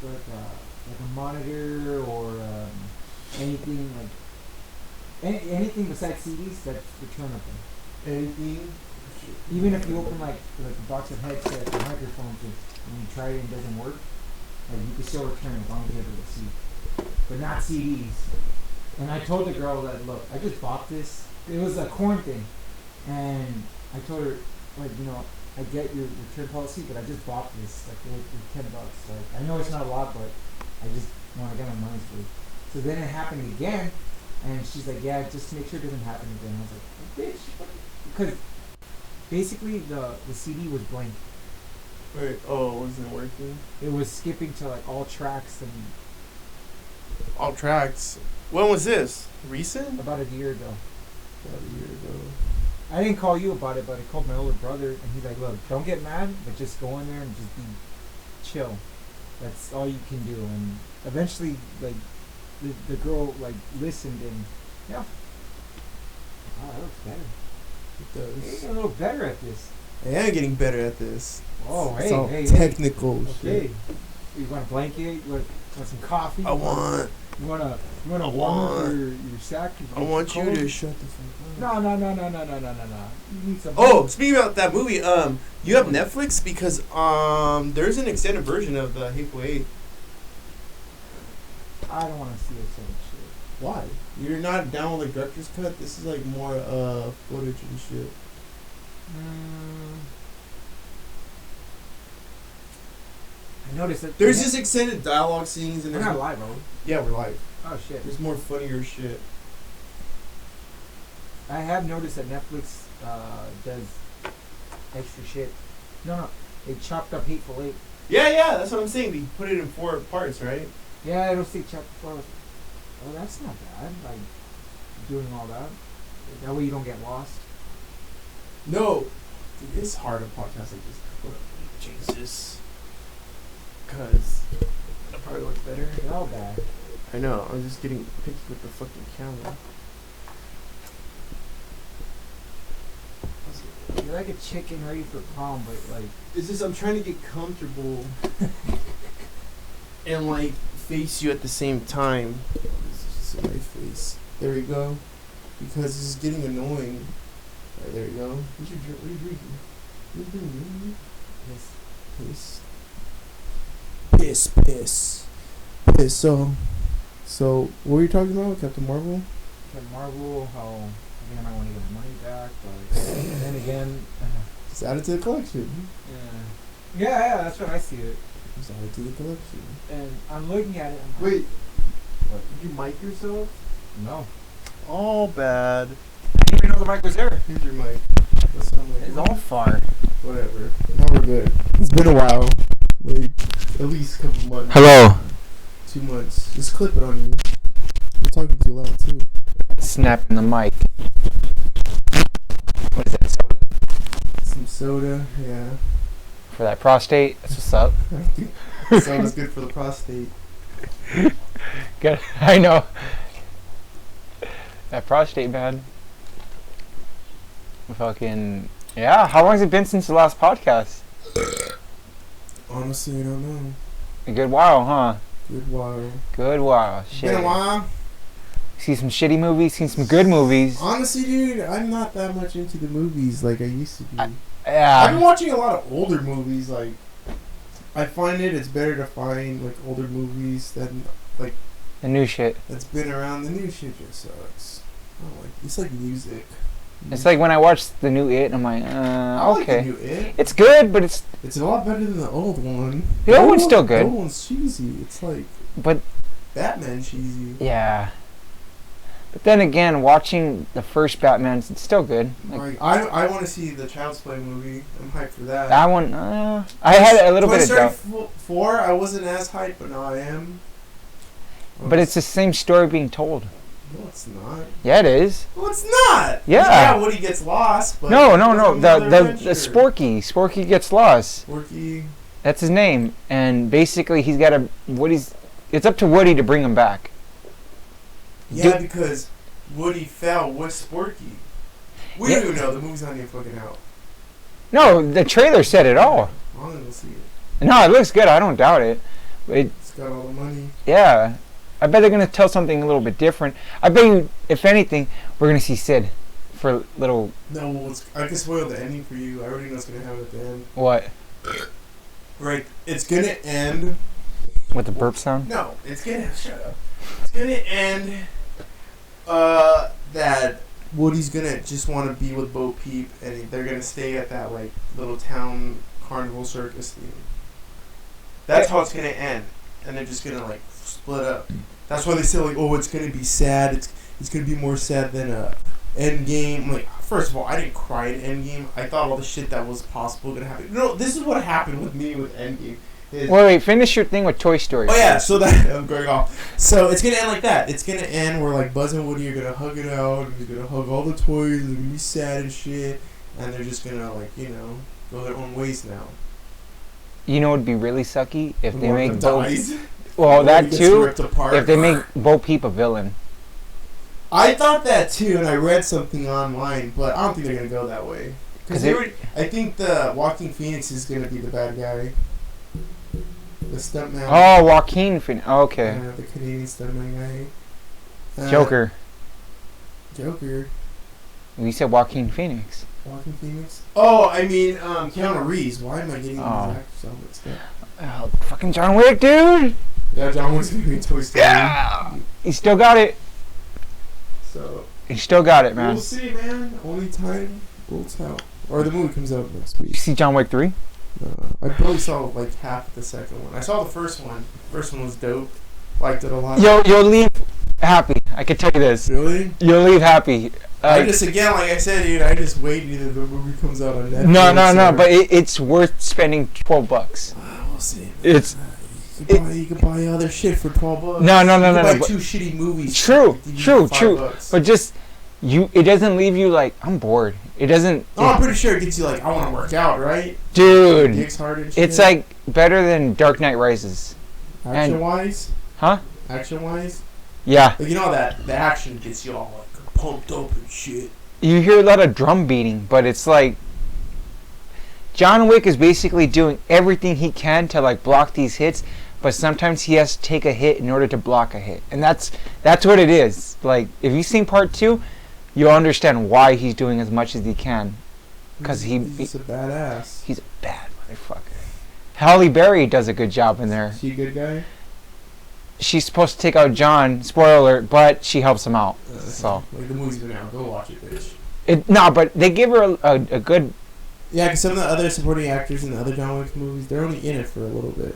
like a monitor or anything like anything besides CDs, that's returnable. Anything? Even if you open like a box of headsets or microphones and you try it and it doesn't work, like you can still return it as long as you have a receipt. But not CDs. And I told the girl that, look, I just bought this. It was a corn thing. And I told her, like, I get your return policy, but I just bought this. Like, it was $10. Like, I know it's not a lot, but I just want to get my money's worth. So then it happened again. And she's like, yeah, just make sure it doesn't happen again. I was like, bitch. Because basically the CD was blank. Wait, oh, it wasn't working? It was skipping to like all tracks and... All tracks? When was this? Recent? About a year ago. About a year ago. I didn't call you about it, but I called my older brother, and he's like, look, don't get mad, but just go in there and just be chill. That's all you can do. And eventually, like, the girl, like, listened, and, yeah. Wow, that looks better. It does. You're getting a little better at this. I am getting better at this. Oh, it's hey. Technical Okay. shit. You want a blanket? You want some coffee? I want... You wanna warm up your sack? I want you to shut the fuck up. No. You need some. Oh, speaking about that movie, you have Netflix because there's an extended version of the Hateful Eight. I don't want to see it so shit. Why? You're not down with the director's cut? This is like more footage and shit. I noticed that there's just extended dialogue scenes and we're there's not live, bro. Yeah, we're live. Oh shit. There's more funnier shit. I have noticed that Netflix does extra shit. No, they chopped up Hateful Eight. Yeah, that's what I'm saying. They put it in 4 parts, right? Yeah, it'll say chapter 4. Oh, that's not bad. Like doing all that. That way you don't get lost. No, dude, it's hard to podcast like this. Hold up, let me change this. Cause that probably looks better. They're all bad. I know. I'm just getting picky with the fucking camera. You're like a chicken ready for prom, but like it's just I'm trying to get comfortable and like face you at the same time. This is just my face. There we go. Because this is getting annoying. Alright, there you go. What are you drinking? What are you drinking? Piss. Piss. So what were you talking about? Captain Marvel? Captain Marvel, how I think I might want to get my money back, but then again, just add it to the collection. Yeah, that's what I see it. Just add it to the collection. And I'm looking at it. Wait. What? Did you mic yourself? No. All bad. I didn't even know the mic was there. Here's your mic. That's what I'm like. It's all far. Whatever. Now we're good. It's been a while. Like, at least a couple months. Hello. 2 months. Just clip it on you. You're talking too loud, too. Snapping the mic. What is that, soda? Some soda, yeah. For that prostate? That's what's up. Soda's good for the prostate. Good. I know. That prostate, man. Fucking... Yeah, how long has it been since the last podcast? Honestly, I don't know. A good while, huh? Good while. Shit. Been a while. See some shitty movies, seen some good movies. Honestly, dude, I'm not that much into the movies like I used to be. Yeah. I've been watching a lot of older movies. Like, I find it's better to find like older movies than like the new shit. That's been around. The new shit just sucks. I don't like. It's like music. It's like when I watched the new It, I'm like, I like okay. the new It. It's good, but it's a lot better than the old one. The old one's still good. The old one's cheesy. It's like Batman cheesy. Yeah. But then again, watching the first Batman, it's still good. Like, I want to see the Child's Play movie. I'm hyped for that. That one, I had a little bit of doubt. 4, I wasn't as hyped, but now I am. But it's the same story being told. No, it's not. Yeah, it is. Well, it's not. Yeah. Yeah, Woody gets lost. But no. The Sporky gets lost. Sporky. That's his name, and basically he's got it's up to Woody to bring him back. Yeah, because Woody fell with Sporky. We don't even know. The movie's not even fucking out. No, the trailer said it all. I'm gonna go see it. No, it looks good. I don't doubt it. It's got all the money. Yeah. I bet they're gonna tell something a little bit different. I bet you, if anything, we're gonna see Sid for little. No, I can spoil the ending for you. I already know what's gonna happen at the end. What? Right, it's gonna end. With the burp sound? No, it's gonna shut up. It's gonna end. That Woody's gonna just want to be with Bo Peep, and they're gonna stay at that like little town carnival circus thing. That's how it's gonna end, and they're just gonna like split up. That's why they say like, oh, it's gonna be sad. It's gonna be more sad than Endgame. Like, first of all, I didn't cry at Endgame. I thought all the shit that was possible gonna happen. No, this is what happened with me with Endgame. Wait, finish your thing with Toy Story. Oh yeah, so that I'm going off. So it's gonna end like that. It's gonna end where like Buzz and Woody are gonna hug it out. And he's gonna hug all the toys. They're gonna be sad and shit, and they're just gonna like go their own ways now. You know, it'd be really sucky if they One of make them Bo. dies. Well, that Gets too. ripped apart. If they make Bo Peep a villain. I thought that too, and I read something online, but I don't think they're gonna go that way. Because I think the Joaquin Phoenix is gonna be the bad guy. The stuntman. Oh, Joaquin Phoenix. Oh, okay. The Canadian stuntman guy. Joker. Joker. We said Joaquin Phoenix. Joaquin Phoenix? Oh, I mean, Keanu Reeves. Why am I getting these actors all mixed up? Oh, fucking John Wick, dude! Yeah, John Wick's gonna be in Toy Story. Yeah! He still got it. So. He still got it, man. We'll see, man. Only time will tell. Or the movie comes out next week. You see John Wick 3? I probably saw like half of the second one. I saw the first one. First one was dope. Liked it a lot. You'll leave happy. I can tell you this. Really? You'll leave happy. I just, again, like I said, dude, I just wait until the movie comes out on Netflix. No, but it's worth spending $12. We'll see. It's... You can buy other shit for $12. No. You can buy but two shitty movies. True. $5. But just... It doesn't leave you like, I'm bored. It doesn't... I'm pretty sure it gets you like, I want to work out, right? Dude. Dicks hard and shit. It's like better than Dark Knight Rises. Action-wise? Huh? Action-wise? Yeah. Like, you know that the action gets you all like pumped up and shit. You hear a lot of drum beating, but it's like... John Wick is basically doing everything he can to like block these hits, but sometimes he has to take a hit in order to block a hit. And that's what it is. Like, if you've seen part 2... you'll understand why he's doing as much as he can. Because he's a badass. He's a bad motherfucker. Halle Berry does a good job in there. Is she a good guy? She's supposed to take out John, spoiler alert, but she helps him out. So like the movie's been out. Go watch it, bitch. But they give her a good... Yeah, because some of the other supporting actors in the other John Wick movies, they're only in it for a little bit.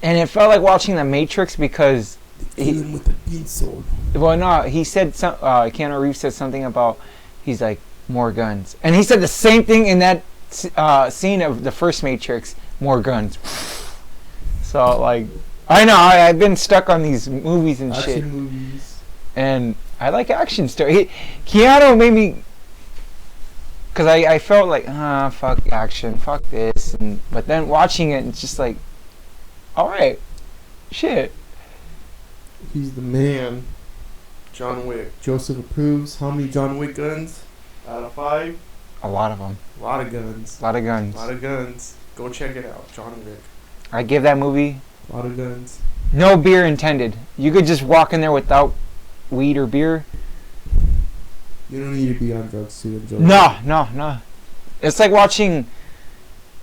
And it felt like watching The Matrix because... with the bean sword. Well, no, he said some. Keanu Reeves said something about he's like more guns, and he said the same thing in that scene of the first Matrix. More guns. So like, I know I've been stuck on these movies and action shit. Movies. And I like action story. Keanu made me, cause I felt like fuck action, fuck this, but then watching it, it's just like, all right, shit. He's the man. John Wick. Joseph approves. How many John Wick guns? Out of 5? A lot of them. A lot of guns. A lot of guns. A lot of guns. Go check it out. John Wick. I give that movie... a lot of guns. No beer intended. You could just walk in there without weed or beer. You don't need to be on drugs to enjoy it. No. It's like watching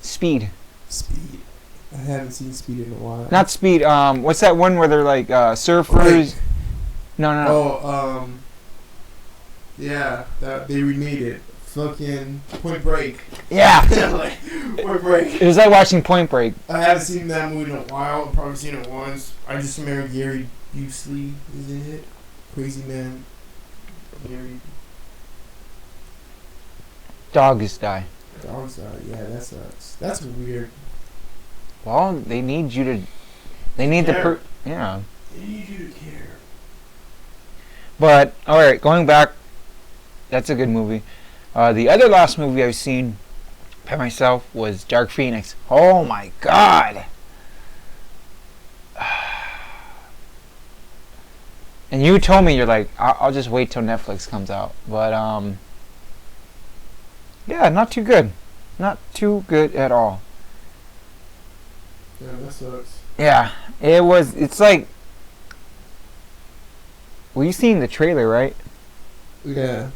Speed. Speed. I haven't seen Speed in a while. Not Speed. What's that one where they're like surfers? Break. No. Oh, yeah, that they remade it. Fucking Point Break. Yeah. Like, Point Break. It was like watching Point Break. I haven't seen that movie in a while. I've probably seen it once. I just remember Gary Busey is in it. Crazy man. Gary. Dogs die. Dogs die. Yeah, that sucks. That's weird. Well, they need you to. They need yeah. They need you to care. But all right, going back. That's a good movie. The other last movie I've seen by myself was Dark Phoenix. Oh my god! And you told me, you're like, I'll just wait till Netflix comes out. But yeah, not too good. Not too good at all. Yeah, that sucks. Yeah, it was. It's like. Well, you seen the trailer, right? Yeah.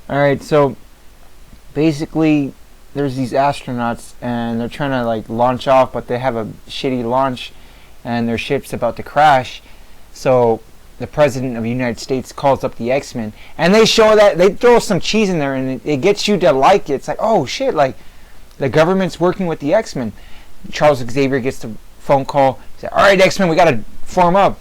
All right, so basically, there's these astronauts, and they're trying to like launch off, but they have a shitty launch, and their ship's about to crash. So the president of the United States calls up the X-Men, and they show that they throw some cheese in there, and it gets you to like it. It's like, oh shit, like the government's working with the X-Men. Charles Xavier gets the phone call. He said, all right, X-Men, we gotta form up.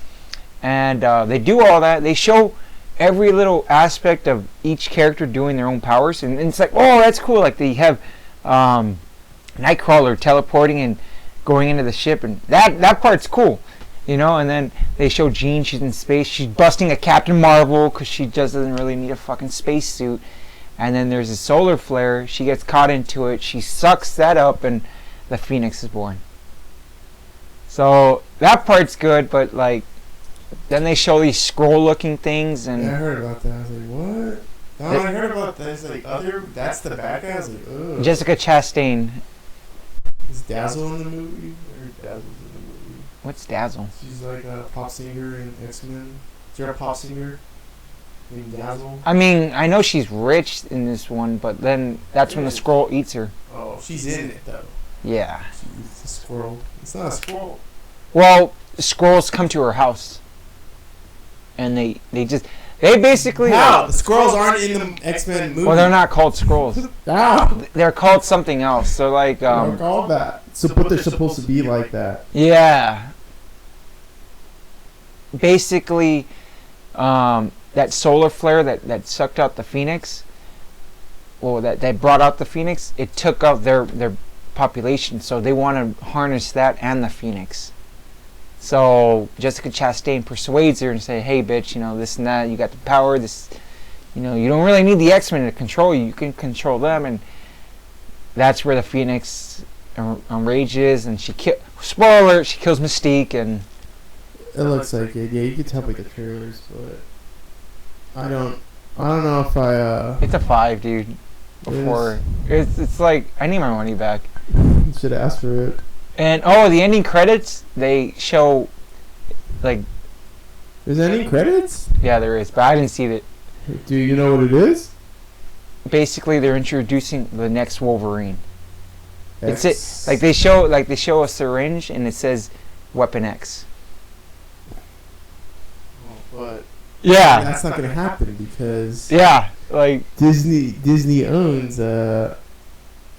And they do all that. They show every little aspect of each character doing their own powers, and it's like, oh, that's cool. Like they have Nightcrawler teleporting and going into the ship, and that part's cool, you know. And then they show Jean. She's in space. She's busting a Captain Marvel because she just doesn't really need a fucking spacesuit. And then there's a solar flare. She gets caught into it. She sucks that up, and the Phoenix is born. So that part's good, but like. Then they show these scroll-looking things, and Yeah, I heard about that. I was like, what? No, I heard about that. It's like that's the bad guy. I was like, ugh. Jessica Chastain. Is Dazzle in the movie? Or Dazzle's in the movie? What's Dazzle? She's like a pop singer in X-Men. Is there a pop singer named Dazzle? I mean, I know she's rich in this one, but then that's when the scroll eats her. Oh, she's in it though. Yeah. She eats a squirrel. It's not a squirrel. Well, scrolls come to her house, and they basically. How? The squirrels aren't in the X-Men movie. Well, they're not called scrolls. How? They're called something else. So like. They're called that. So, but they're supposed to be like that. Yeah. Basically, that solar flare that sucked out the Phoenix. Well, that brought out the Phoenix. It took out their population, so they want to harness that and the Phoenix. So Jessica Chastain persuades her and say, "Hey, bitch, you know this and that. You got the power. This, you know, you don't really need the X-Men to control you. You can control them." And that's where the Phoenix enrages, and spoiler alert, she kills Mystique, and it looks like it. Yeah, you can tell by the trailers, but I don't know if I. It's a 5, dude. Before it's like I need my money back. Should ask for it. And the ending credits, they show like. There's ending credits? Yeah, there is, but I didn't see it. Do you know what it is? Basically, they're introducing the next Wolverine. X. It's it. Like they show a syringe and it says Weapon X. But yeah, that's not gonna happen because like Disney owns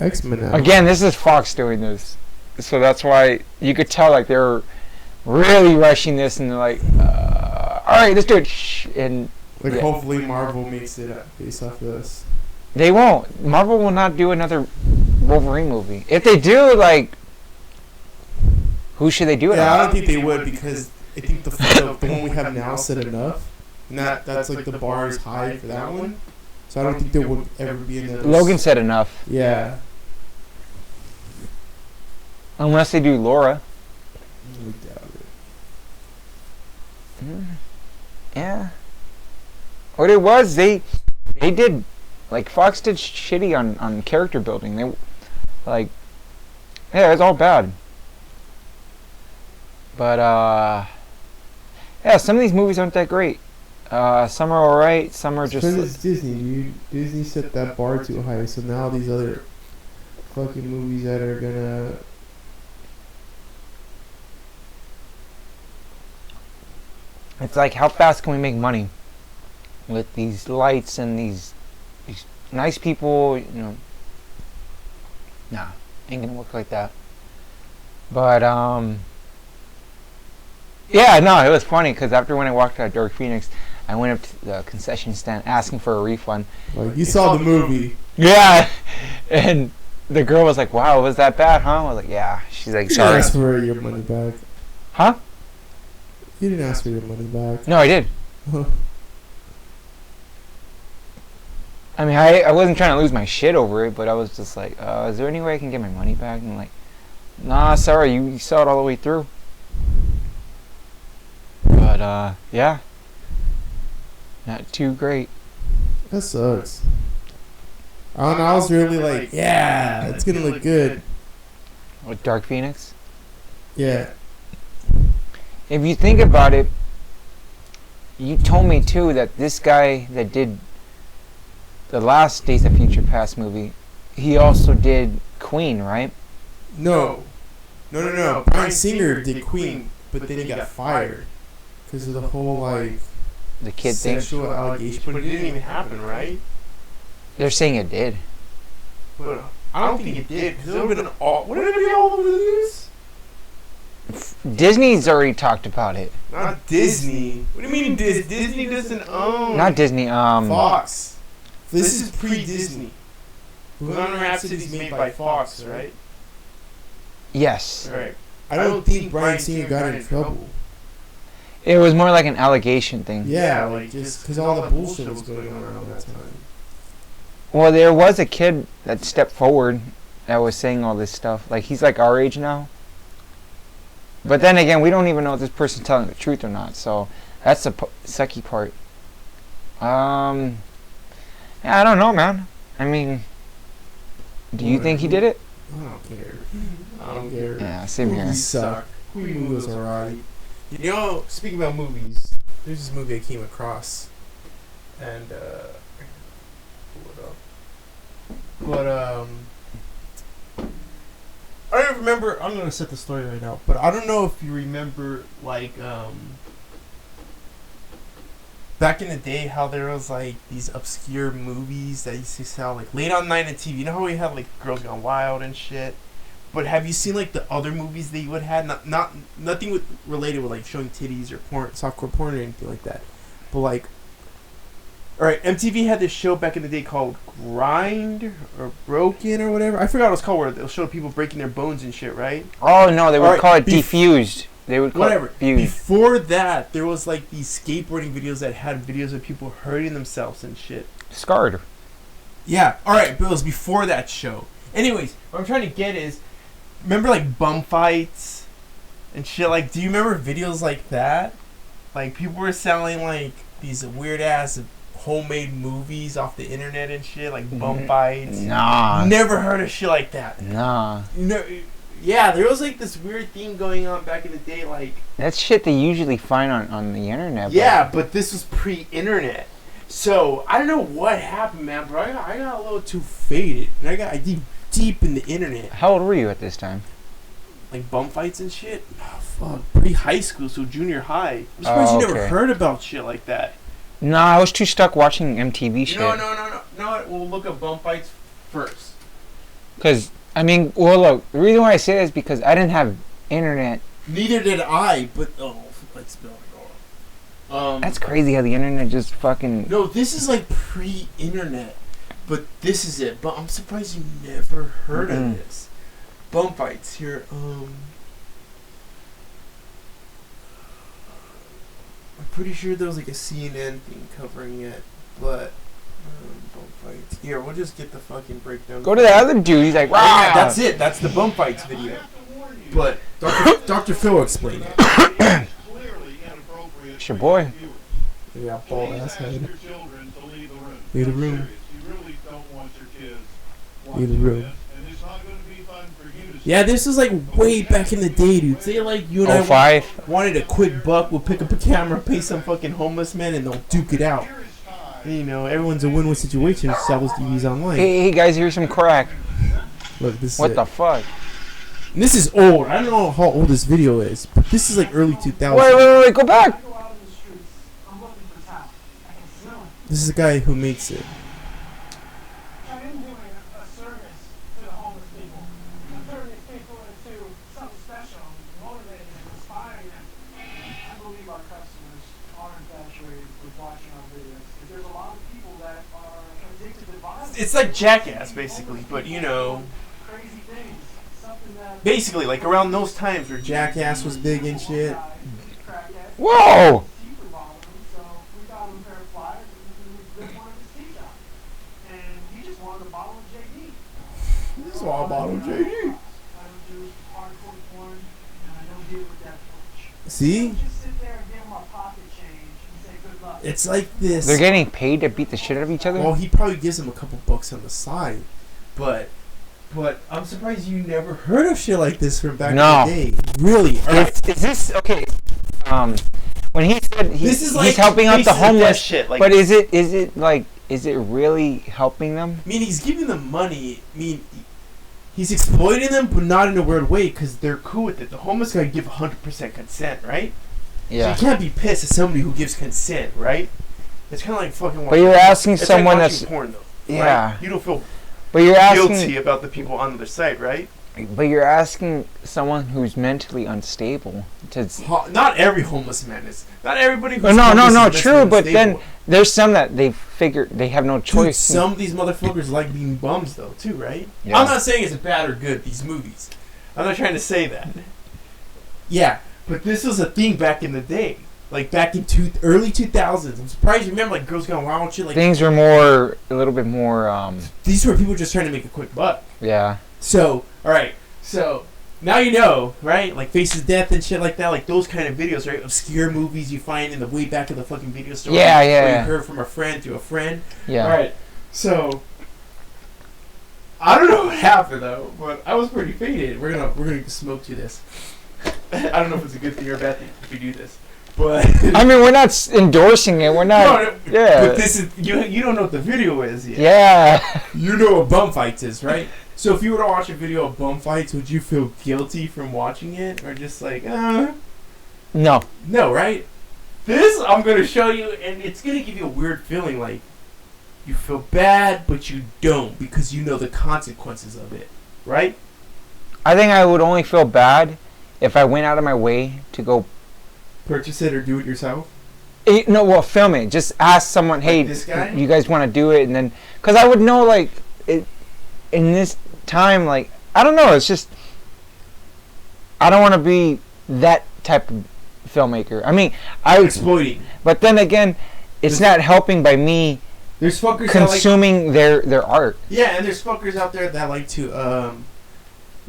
X-Men now. Again, this is Fox doing this, so that's why you could tell like they're really rushing this, and they're like, all right, let's do it. Shh. And hopefully Marvel makes it based off of this. They won't. Marvel will not do another Wolverine movie. If they do, like, who should they do it? Yeah, I don't think they would because I think the one we have now said enough. And that's like the bar is high for that one. So I don't think there would ever be another. Logan said enough. Yeah. Unless they do Laura. I doubt it. Yeah. What it was, they did, like, Fox did shitty on character building. They, like, yeah, it's all bad. But, yeah, some of these movies aren't that great. Some are alright, some are just... Because it's Disney, dude. Disney set that bar too high, so now these other fucking movies that are gonna... It's like, how fast can we make money with these lights and these nice people, you know? Nah, ain't gonna work like that. But, yeah, no, it was funny, because after when I walked out of Dark Phoenix, I went up to the concession stand asking for a refund. Like, you saw the movie. Yeah, and the girl was like, wow, was that bad, huh? I was like, yeah. She's like, You sorry. didn't ask for your money back. Huh? You didn't ask for your money back. No, I did. I mean, I wasn't trying to lose my shit over it, but I was just like, is there any way I can get my money back? And I'm like, nah, sorry, you saw it all the way through. But, yeah. Not too great. That sucks. I was really like, yeah, it's gonna look good. With Dark Phoenix? Yeah. If you think about it, you told me too that this guy that did the last Days of Future Past movie, he also did Queen, right? No. No. Bryan Singer did Queen, but then he got fired because of the whole like The kid thing. sexual allegation. But it didn't even happen, right? They're saying it did. But I don't think it did because it would have been all. Would it be all over the news? Disney's already talked about it. Not Disney. What do you mean Disney doesn't own? Not Disney. Fox. This is pre-Disney. Bohemian Rhapsody is made by Fox, right? Yes. Right. I don't think Bryan Singer got in trouble. It was more like an allegation thing. Yeah, like just because all the bullshit was going on around that time. Well, there was a kid that stepped forward that was saying all this stuff. Like, he's like our age now. But then again, we don't even know if this person's telling the truth or not. So that's the sucky part. Yeah, I don't know, man. I mean, do you think he did it? I don't care. I don't care. Yeah, same here. Movies suck. Queen was alright. You know, speaking about movies, there's this movie I came across, and pull it up. But I don't remember. I'm gonna set the story right now, but I don't know if you remember, like, back in the day, how there was like these obscure movies that used to sell like late on night on TV. You know how we had like Girls Gone Wild and shit. But have you seen like the other movies that you would have? Nothing related with like showing titties or porn, softcore porn or anything like that. But like, all right, MTV had this show back in the day called Grind or Broken or whatever. I forgot what it was called, where they'll show people breaking their bones and shit, right? Oh no, they would Alright, call it defused. They would call Whatever. it fused. Before that, there was like these skateboarding videos that had videos of people hurting themselves and shit. Scarred. Yeah, alright, but it was before that show. Anyways, what I'm trying to get is, remember like bum fights and shit? Like, do you remember videos like that? Like, people were selling like these weird ass homemade movies off the internet and shit, like bum fights. Nah. Never heard of shit like that. Nah. No. Yeah, there was like this weird thing going on back in the day, like. That's shit they usually find on the internet. Yeah, but this was pre-internet. So, I don't know what happened, man, but I got a little too faded. And I got deep in the internet. How old were you at this time? Like bum fights and shit? Oh, fuck. Pre-high school, so junior high. I'm surprised you never heard about shit like that. Nah, I was too stuck watching MTV shit. No, we'll look up bum fights first. Because, I mean, well, look, the reason why I say that is because I didn't have internet. Neither did I, but, let's build it. That's crazy how the internet just fucking... No, this is like pre-internet. But this is it. But I'm surprised you never heard of this. Bum fights here. I'm pretty sure there was like a CNN thing covering it. But bum fights. Here, we'll just get the fucking breakdown. Go to the other dude. He's like, wow. Yeah, that's it. That's the bum fights video. But Dr. Phil will explain it. It's your boy. Yeah, bald ass head. Leave the room. Leave the room. Yeah, this was like way back in the day, dude. Say like you and I wanted a quick buck, we'll pick up a camera, pay some fucking homeless man, and they'll duke it out. You know, everyone's a win-win situation. Sell those DVDs online. Hey guys, here's some crack. Look, this is what the fuck? And this is old. I don't know how old this video is, but this is like early 2000s. Wait, go back. This is the guy who makes it. It's like Jackass, basically, but you know, basically like around those times where Jackass was big and shit. Whoa! This is all bottle JD. See? It's like this. They're getting paid to beat the shit out of each other? Well, he probably gives him a couple bucks on the side, but But I'm surprised you never heard of shit like this from back No. in the day. Really? All right. Is this okay? When he said This is like he's helping out the Faces of Death homeless, shit. Like, but is it really helping them? I mean, he's giving them money. I mean, he's exploiting them, but not in a weird way, because they're cool with it. The homeless guy give 100% consent, right? Yeah. So you can't be pissed at somebody who gives consent, right? It's kind of like fucking. But you're asking it's someone like that's watching porn, though. yeah. Right? You don't feel But you're asking guilty about the people on the other side, right? But you're asking someone who's mentally unstable to. Not every homeless man is. Not everybody. Who's No, homeless is true. mentally But then unstable. there's some that they have no Dude, choice. some of these motherfuckers like being bums, though, too, right? Yeah. I'm not saying it's bad or good, these movies. I'm not trying to say that. Yeah, but this was a thing back in the day. Like, back in early 2000s. I'm surprised you remember, like, Girls Gone Wild and shit. Like, Things were a little bit more. these were people just trying to make a quick buck. Yeah. So, alright. So, now you know, right? Like, Faces of Death and shit like that. Like, those kind of videos, right? Obscure movies you find in the way back of the fucking video store. Yeah, Or yeah. you heard from a friend to a friend. Yeah. Alright. So, I don't know what happened, though, but I was pretty faded. We're gonna smoke to this. I don't know if it's a good thing or a bad thing if we do this. But I mean, we're not endorsing it. We're not. no, Yeah. But this is you don't know what the video is yet. Yeah. You know what bum fights is, right? So if you were to watch a video of bum fights, would you feel guilty from watching it, or just like, No. no, right? This I'm gonna show you, and it's gonna give you a weird feeling, like you feel bad, but you don't because you know the consequences of it, right? I think I would only feel bad if I went out of my way to go. Purchase it or do it yourself. No, well, film it. Just ask someone, hey, this guy? you guys want to do it, and then, because I would know, like, it in this time, like, I don't know. It's just I don't want to be that type of filmmaker. I mean, Exploiting. but then again, it's not helping by me There's fuckers consuming their art. Yeah, and there's fuckers out there that like to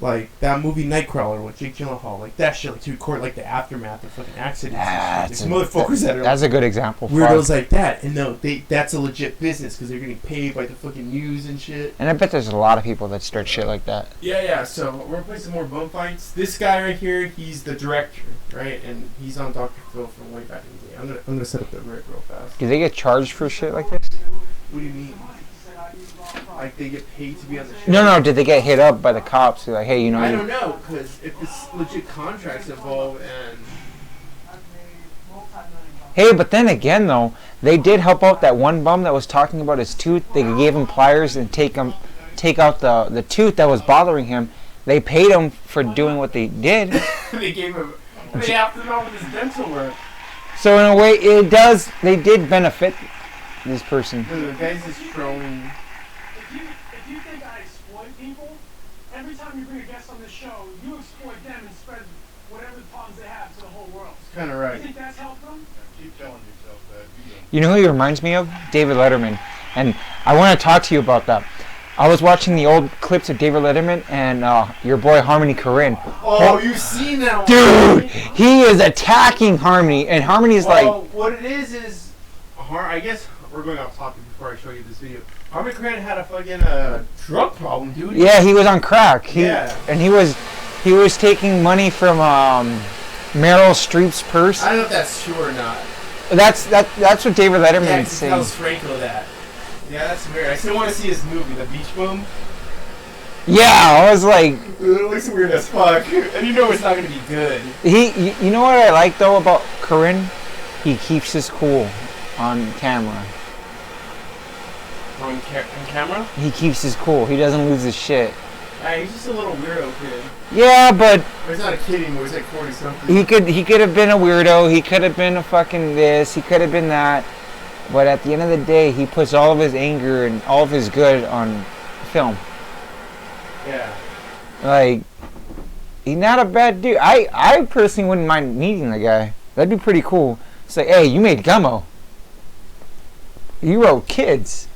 like that movie Nightcrawler with Jake Gyllenhaal, like that shit, like to record like the aftermath of fucking accidents. And shit. There's motherfuckers that are That's a good example. weirdos like that, and no, that's a legit business because they're getting paid by the fucking news and shit. And I bet there's a lot of people that start shit like that. Yeah. So we're gonna play some more bum fights. This guy right here, he's the director, right, and he's on Dr. Phil from way back in the day. I'm gonna set up the rig real fast. Do they get charged for shit like this? What do you mean? Like they get paid to be on the show? No. Did they get hit up by the cops? They're like, hey, you know. I don't know, because if it's legit contracts involved and. Hey, but then again, though, they did help out that one bum that was talking about his tooth. They gave him pliers and take out the tooth that was bothering him. They paid him for doing what they did. They gave him. They have to know with his dental work. So in a way, they did benefit this person. The guy's just throwing. If you think I exploit people, every time you bring a guest on this show, you exploit them and spread whatever the problems they have to the whole world. Kind of You right. think that's helped them? Keep telling yourself that. You know who he reminds me of? David Letterman. And I want to talk to you about that. I was watching the old clips of David Letterman and your boy Harmony Korine. Oh, you've seen that one. Dude, he is attacking Harmony, and Harmony's like, what it is I guess we're going off topic before I show you this video. Harmony Korine had a fucking drug problem, dude. yeah, he was on crack. Yeah. And he was taking money from Meryl Streep's purse. I don't know if that's true or not. That's what David Yeah, Letterman he saying. tells Franco that. Yeah, that's weird. I still want to see his movie, The Beach Bum. Yeah, I was like, It looks weird as fuck, and you know it's not gonna be good. you know what I like though about Corinne? He keeps his cool on camera. On camera? He keeps his cool. He doesn't lose his shit. He's just a little weirdo kid. Yeah, but Or he's not a kid anymore. He's like 40 something. he could have been a weirdo. He could have been a fucking this. He could have been that. But at the end of the day, he puts all of his anger and all of his good on film. Yeah. Like, he's not a bad dude. I personally wouldn't mind meeting the guy. That'd be pretty cool. It's like, hey, you made Gummo. You wrote Kids.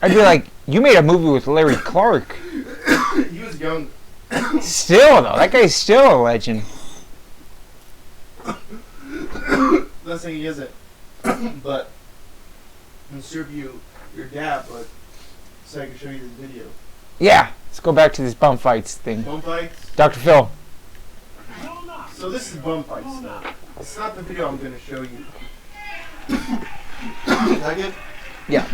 I'd be like, you made a movie with Larry Clark. He was young. Still, though, that guy's still a legend. not saying he isn't, but I'll serve you your dab, but so I can show you this video. Yeah, let's go back to this bum fights thing. Bum fights. Dr. Phil. So this is bum fights stuff. It's not the video I'm gonna show you. Is that good? Yeah.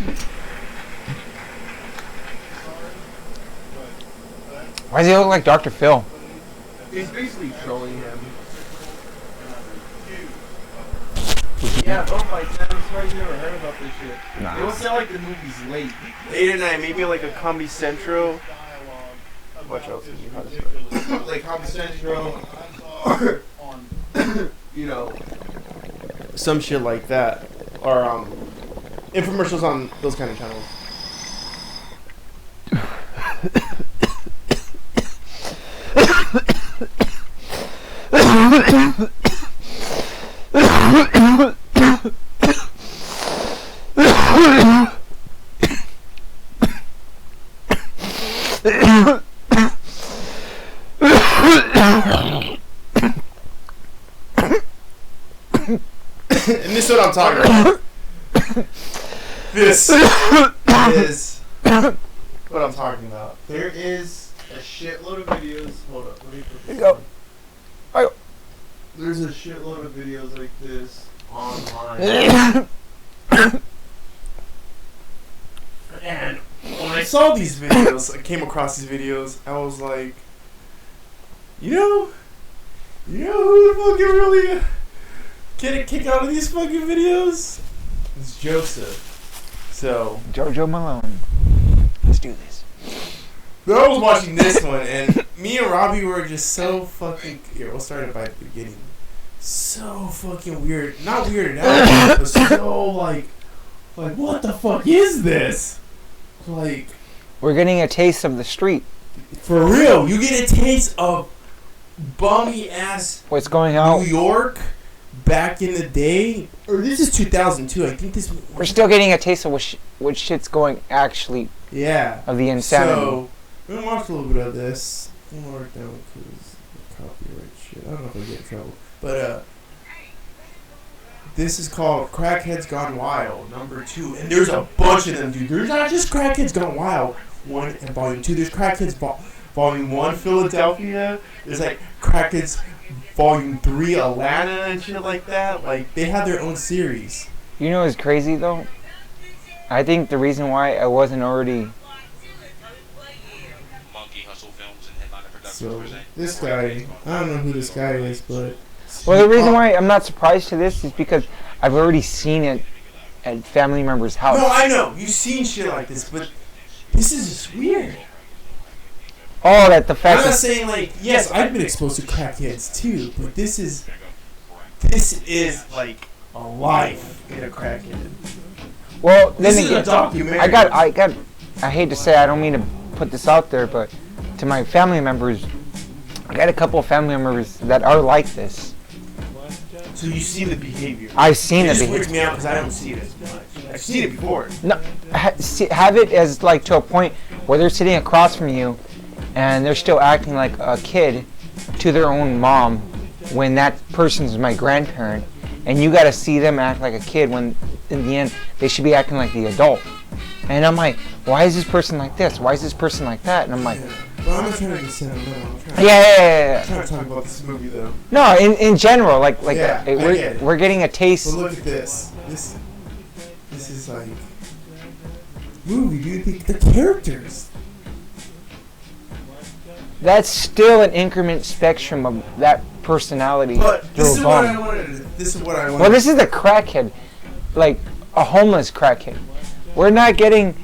Why does he look like Dr. Phil? He's basically trolling him. Yeah, bum fights, man. I'm surprised you never heard about this shit. Nah. It will sound like the movie's late. 8 at night, maybe like a Comedy Central. What else is you how to say? Like Comedy Central, or you know, some shit like that, or infomercials on those kind of channels. And this is what I'm talking about. This is what I'm talking about. There is a shitload of videos. Hold up, let me put this Go. on. There's a shitload of videos like this online. And when I saw these videos, I came across these videos, I was like, you know who the fucking really get a kick out of these fucking videos? It's Joseph. So Jojo Malone. Let's do this. I was watching this one, and me and Robbie were just so fucking. Here, we'll start it by the beginning. So fucking weird. Not weirded out, but so like what the fuck is this? Like, We're getting a taste of the street. for real, you get a taste of bummy ass What's going on? New York back in the day. Or this is 2002. I think this. We're still getting a taste of what shit's going actually Yeah. of the insanity. So we're gonna watch a little bit of this. I'm gonna mark down because copyright shit. I don't know if I get in trouble, but this is called Crackheads Gone Wild #2, and there's a bunch of them, dude. There's not just Crackheads Gone Wild 1 and Volume 2. There's Crackheads Volume 1 Philadelphia. There's like Crackheads Volume 3 Atlanta and shit like that. Like they have their own series. You know what's crazy though? I think the reason why I wasn't already So this guy, I don't know who this guy is, but the reason why I'm not surprised to this is because I've already seen it at family members' house. No, I know you've seen shit like this, but this is just weird. Oh, that the fact I'm not that saying like yes, I've been exposed to crackheads too, but this is like a life in a crackhead. well, then This is a again, documentary. I hate to say, I don't mean to put this out there, but to my family members, I got a couple of family members that are like this. So you see the behavior. I've seen It it. just weirds me out because I don't see it as much. I've seen it before. No, have it as like to a point where they're sitting across from you, and they're still acting like a kid to their own mom when that person's my grandparent, and you got to see them act like a kid when in the end they should be acting like the adult. And I'm like, why is this person like this? Why is this person like that? And I'm like, Well, I'm not trying to get sentimental. yeah. I'm trying to talk about this movie though. No, in general, like Yeah, I get it. we're getting a taste. But look at this. This is like movie, dude. The characters. That's still an increment spectrum of that personality. But through this a is what bum. I wanted. This is what I wanted. Well, this is a crackhead, like a homeless crackhead. We're not getting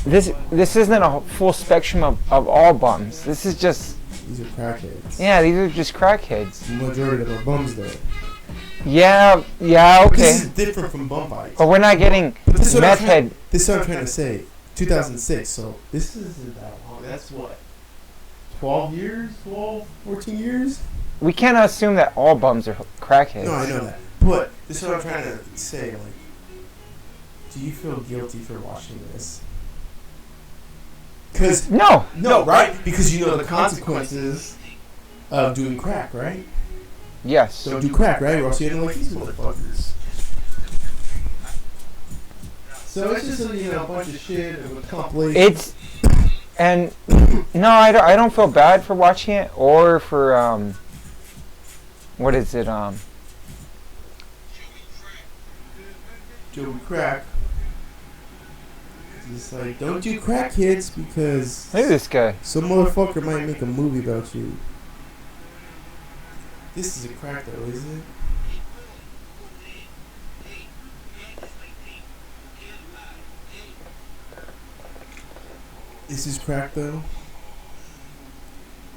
this. This isn't a full spectrum of all bums. This is just These are crackheads. yeah. These are just crackheads. The majority of them are bums though. Yeah. But Okay. this is different from bum fights. But we're not getting But this is what I'm meth trying- head. This is what I'm trying to say. 2006. So this isn't that long. That's what. 12 years? 12, 14 years? We can't assume that all bums are crackheads. No, I know that. But this is what I'm trying to say. Like, do you feel guilty for watching this? Because No. right? Because you know the consequences of doing crack, right? Yes. Don't do crack, right? Or else you end like these motherfuckers. So it's just a bunch of shit of a compilation. It's and no, I don't feel bad for watching it or for what is it Joey Crack. It's like, don't do crack, kids, because look at this guy. some motherfucker might make a movie about you. This is a crack though, isn't it? This is crack though.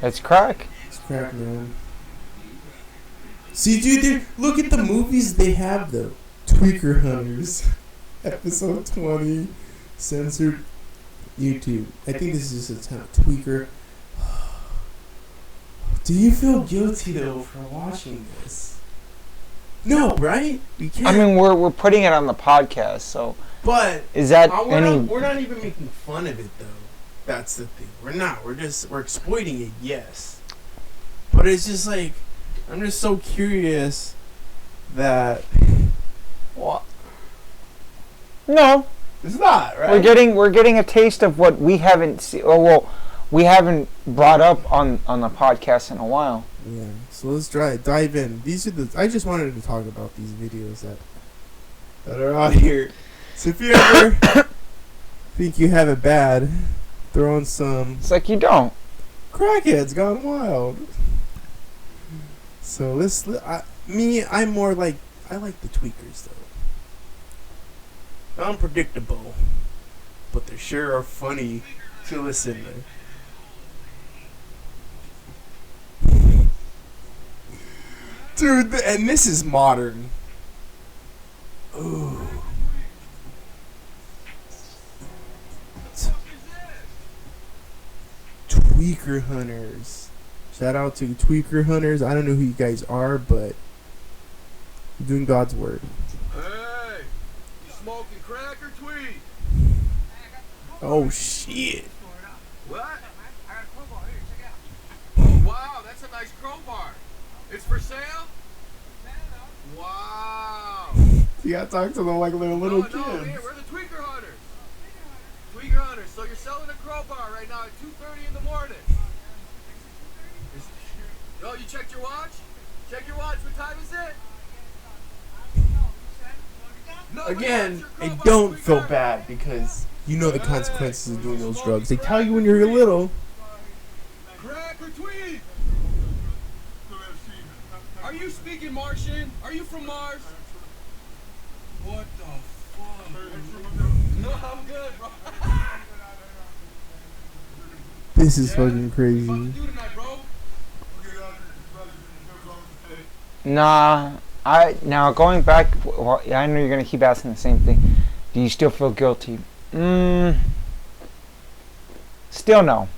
That's crack. It's crack, man. See, dude, look at the movies they have though. Tweaker Hunters, episode 20, censored YouTube. I think this is just a tweaker. Do you feel guilty though for watching this? No, right? We can't. I mean, we're putting it on the podcast, so. But is that we're not even making fun of it though. That's the thing. We're not. We're exploiting it. Yes. But it's just like, I'm just so curious that. What? No, it's not right. We're getting a taste of what we haven't seen. Or well, we haven't brought up on the podcast in a while. Yeah. So let's dive in. These are I just wanted to talk about these videos that are out here. So if you ever think you have it bad, throw in some. It's like you don't. Crackheads gone wild. So I'm more like, I like the tweakers though. Unpredictable, but they sure are funny to listen to. Dude, and this is modern. Ooh. Tweaker Hunters. Shout out to Tweaker Hunters. I don't know who you guys are, but you're doing God's word. Hey, you smoking crack or tweed? Oh shit. What? Oh wow, that's a nice crowbar. It's for sale? Wow. You gotta talk to them like they're little kids. No, here, we're the Tweaker Hunters. Tweaker Hunters. So you're selling a crowbar right now at 2:30 in the morning. Oh, you checked your watch? Check your watch. What time is it? No, again, I don't feel bad because you know the consequences of doing those drugs. They tell you when you're little. Crack or tweed? Are you speaking Martian? Are you from Mars? What the fuck? No, I'm good, bro. This is fucking crazy. What do tonight, bro? Nah, now going back. Well, I know you're gonna keep asking the same thing. Do you still feel guilty? Still no.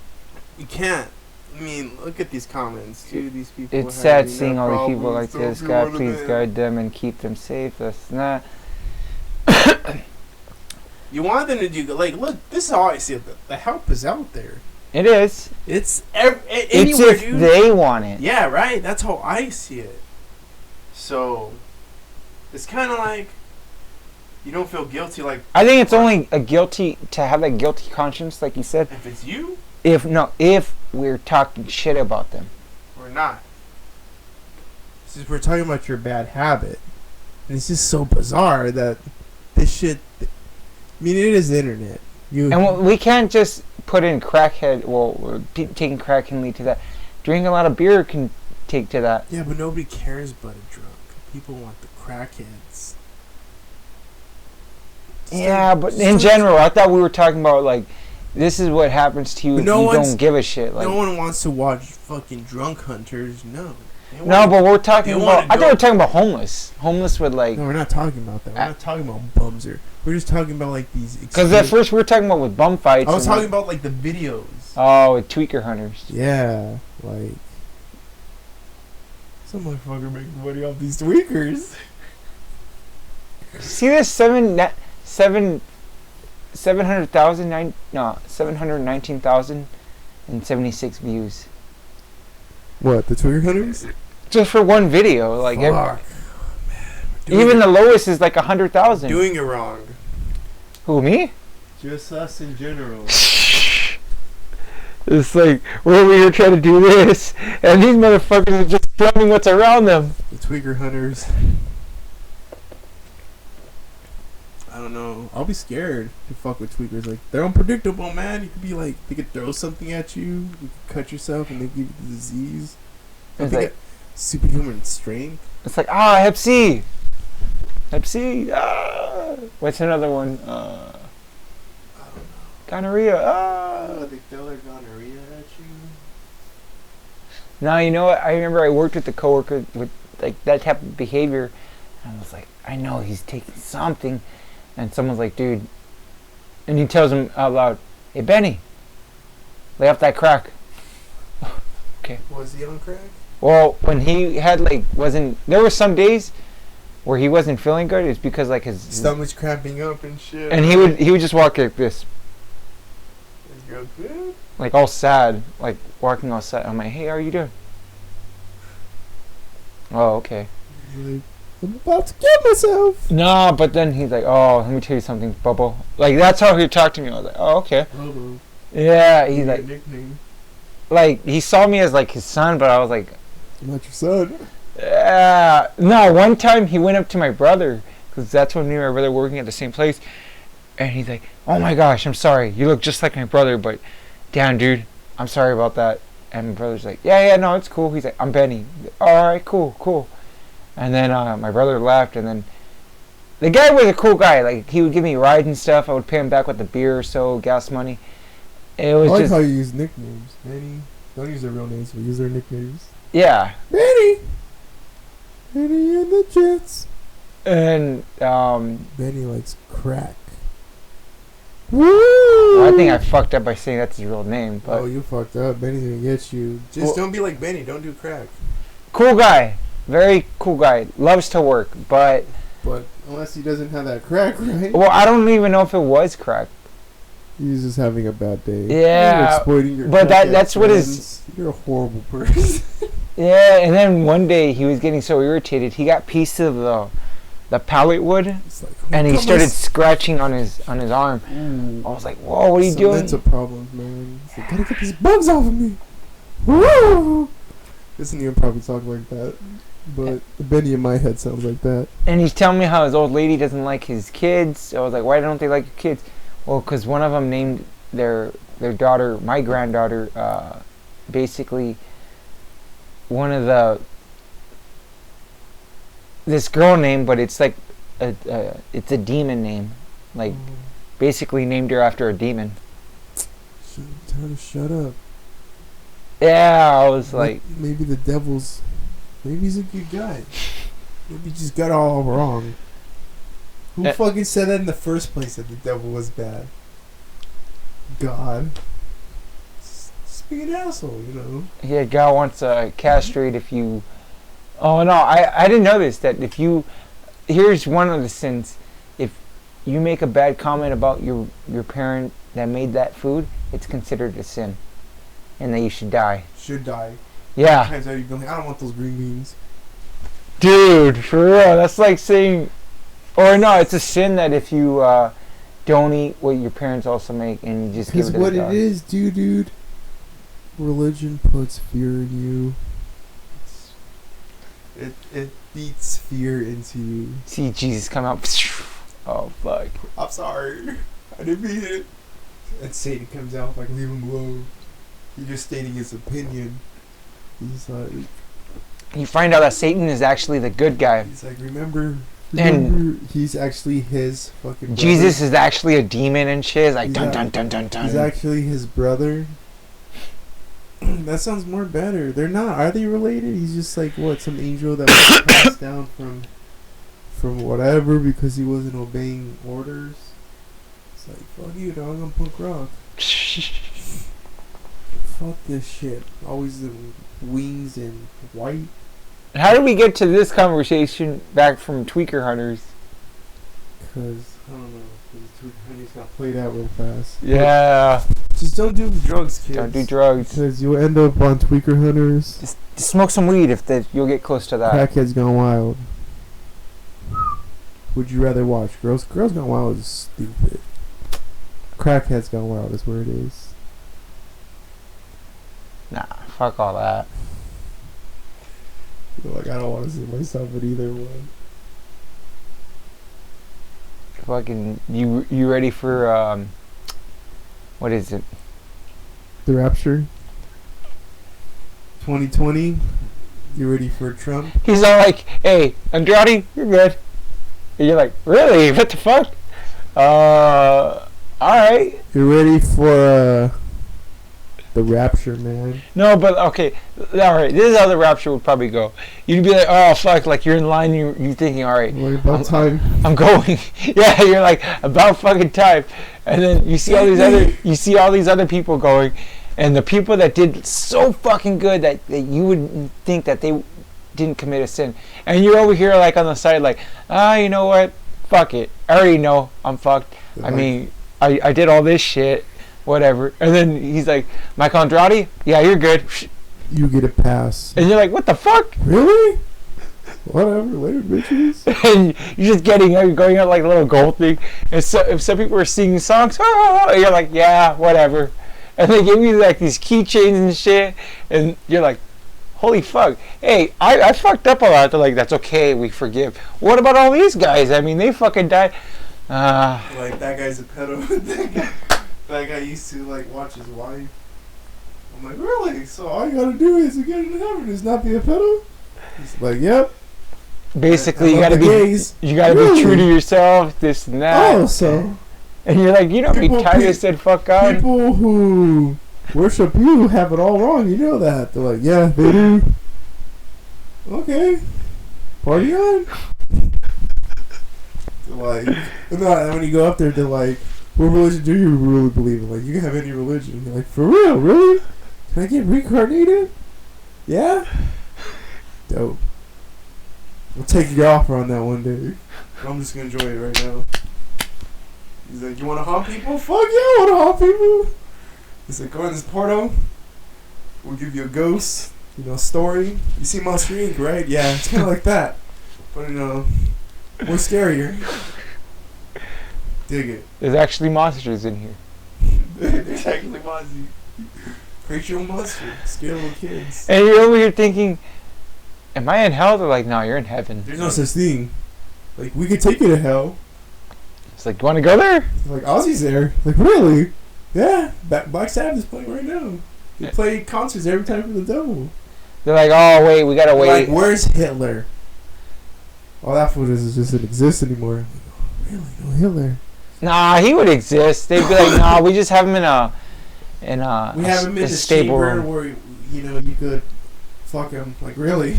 You can't. I mean, look at these comments, too. These people. It's sad seeing all the people like this. God, please guide them and keep them safe. That's not. You want them to do like, look. This is how I see it. The help is out there. It is. It's It's anywhere, if dude. they want it. Yeah, right. That's how I see it. So, it's kind of like you don't feel guilty. Like I think it's only a guilty to have a guilty conscience, like you said. if it's you If we're talking shit about them. or not. Since we're talking about your bad habit, and it's just so bizarre that this shit. I mean, it is the internet. And we can't just put in crackhead. Well, taking crack can lead to that. Drinking a lot of beer can take to that. Yeah, but nobody cares about a drunk. People want the crackheads. Yeah, but in general, I thought we were talking about like, this is what happens to you if you don't give a shit. Like, no one wants to watch fucking drunk hunters. No. No, but we're talking about. I thought we were talking about homeless. Homeless would like. No, we're not talking about that. We're not talking about bums or. We're just talking about like these. Because at first we were talking about with bum fights. I was talking about like the videos. Oh, with tweaker hunters. Yeah, like. Some motherfucker making money off these tweakers. See this 719,076 views. What, the tweaker hunters? Just for one video, like Fuck. even the lowest is like 100,000. Doing it wrong. Who, me? Just us in general. It's like we're over here trying to do this, and these motherfuckers are just filming what's around them. The tweaker hunters. I don't know. I'll be scared to fuck with tweakers. Like, they're unpredictable, man. You could be like, they could throw something at you, you could cut yourself, and they give you the disease. It's They like, got superhuman strength. it's like Hep C. Hep C. What's another one? I don't know. Gonorrhea. They throw their gonorrhea at you. Now you know what? I remember I worked with a coworker with like that type of behavior, and I was like, I know he's taking something, and someone's like, dude, and he tells him out loud, "Hey Benny, lay off that crack." Okay. Was he on crack? Well, when he had there were some days where he wasn't feeling good. It's because like his Stomach's cramping up and shit. and he would just walk like this, You go, good? like all sad, like walking all sad. I'm like, hey, how are you doing? Oh, okay. Like, I'm about to kill myself. No, but then he's like, oh, let me tell you something, Bubble. Like that's how he would talk to me. I was like, oh, okay. Bobo. Yeah, he's Your like, nickname. he saw me as like his son, but I was like, I'm not your son. no. One time he went up to my brother because that's when me and my brother were working at the same place, and he's like, oh my gosh, I'm sorry, you look just like my brother, but damn, dude, I'm sorry about that. And my brother's like, yeah, no, it's cool. He's like, I'm Benny. All right, cool. And then my brother left, and then the guy was a cool guy. Like he would give me rides and stuff. I would pay him back with the beer or so, gas money. It was I like just how you use nicknames. Benny. Don't use their real names, but use their nicknames. yeah. Benny. Benny and the Jets. And Benny likes crack. well, I think I fucked up by saying that's his real name, but Oh, you fucked up. Benny's gonna get you. Just Well- don't be like Benny. Don't do crack. cool guy, very cool guy, loves to work, but But unless he doesn't have that crack, right? well, I don't even know if it was crack. He's just having a bad day. Yeah, You're exploiting your but crackhead that's what his- friends. You're a horrible person. Yeah, and then one day he was getting so irritated, he got pieces of the pallet wood, It's like, and he come started on. scratching on his arm. Ooh. I was like, whoa, what are you Some doing? mental problems, man. He's like, gotta get these bugs off of me. Woo! Isn't even probably talk like that, but Benny in my head sounds like that. And he's telling me how his old lady doesn't like his kids. I was like, why don't they like your kids? Well, because one of them named their daughter, my granddaughter, basically one of this girl name, but it's like it's a demon name, like basically named her after a demon. Tell her to shut up. Yeah, I was like, maybe the devil's, maybe he's a good guy. Maybe he just got it all wrong. Who fucking said that in the first place that the devil was bad? God. Just be an asshole, you know. yeah, God wants to castrate if you. Oh no, I didn't know this. That if you, here's one of the sins. If you make a bad comment about your parent that made that food, it's considered a sin, and that you should die. Should die. Yeah, Times out you've been like, I don't want those green beans. dude, for real. That's like saying, or no, it's a sin that if you don't eat what your parents also make and you just give it Because to what the dog. it is, dude. Religion puts fear in you. It beats fear into you. See Jesus come out. Oh fuck. I'm sorry. I didn't mean it. And Satan comes out like, leave him alone. He's just stating his opinion. He's like, You find out that Satan is actually the good guy. remember, And he's actually his fucking brother. Jesus is actually a demon and shit. It's like He's dun a- dun dun dun dun. He's actually his brother. That sounds more better. They're not. Are they related? He's just like, what, some angel that was passed down from whatever because he wasn't obeying orders? It's like, fuck you, dog. I'm punk rock. Fuck this shit. Always the wings and white. How did we get to this conversation back from Tweaker Hunters? Because, I don't know. Honey's got played out real fast. Yeah. Just don't do drugs, kids. Don't do drugs. Because you'll end up on tweaker hunters. Just smoke some weed if you'll get close to that. Crackheads Gone Wild. Would you rather watch Girls Gone Wild is stupid. Crackheads Gone Wild is where it is. Nah, fuck all that. Like, I don't want to see myself in either one. Fucking, you ready for, what is it? The Rapture? 2020? You ready for Trump? He's all like, hey, Andrade, you're good. And you're like, really? What the fuck? Alright. You ready for, the Rapture, man? No, but okay, alright, this is how the Rapture would probably go. You'd be like, oh fuck, like you're in line, you're thinking, alright, Like about time. I'm going. Yeah, you're like, about fucking time. And then you see all these other people going, and the people that did so fucking good that you would think that they didn't commit a sin. And you're over here like on the side like, you know what? Fuck it. I already know I'm fucked. I mean, I did all this shit. Whatever. And then he's like, Michael Andrade? Yeah, you're good. You get a pass. And you're like, what the fuck? Really? Whatever, later, bitches. And you're just going out like a little gold thing. And so if some people are singing songs, and you're like, yeah, whatever. And they give you like these keychains and shit. And you're like, holy fuck. Hey, I fucked up a lot. They're like, that's okay, we forgive. What about all these guys? I mean, they fucking died. Like, that guy's a pedo. That guy used to, like, watch his wife. I'm like, really? So all you gotta do is to get into heaven is not be a pedo? He's like, yep. Basically, you I gotta love the gays. be true to yourself, this and that. Oh, so And you're like, you know, Titus said fuck God. people who worship you have it all wrong. You know that. They're like, yeah, they do. Okay. Party on. They're like, no, when you go up there, they're like, what religion do you really believe in? Like, you can have any religion. You're like, for real? Really? Can I get reincarnated? Yeah? Dope. We'll take your offer on that one day. I'm just gonna enjoy it right now. He's like, you wanna haunt people? Fuck yeah, I wanna haunt people. He's like, go in this portal. We'll give you a ghost, story. You see Monster Inc., right? Yeah, it's kinda like that. But, more scarier. Dig it. There's actually monsters in here. There's actually monsters. Creature monster. Scare little kids. And you're over here thinking, am I in hell? They're like, no, you're in heaven. There's no such thing. Like, we could take you to hell. It's like, you want to go there? Like, Ozzy's there. Like, really? Yeah. Black Sabbath is playing right now. They play concerts every time for the devil. They're like, oh, wait, we gotta wait. Like, where's Hitler? All that footage just doesn't exist anymore. Really? No Hitler. Nah, he would exist. They'd be like, nah, we just have him in a we have him in a stable chamber room where you could fuck him. Like, really?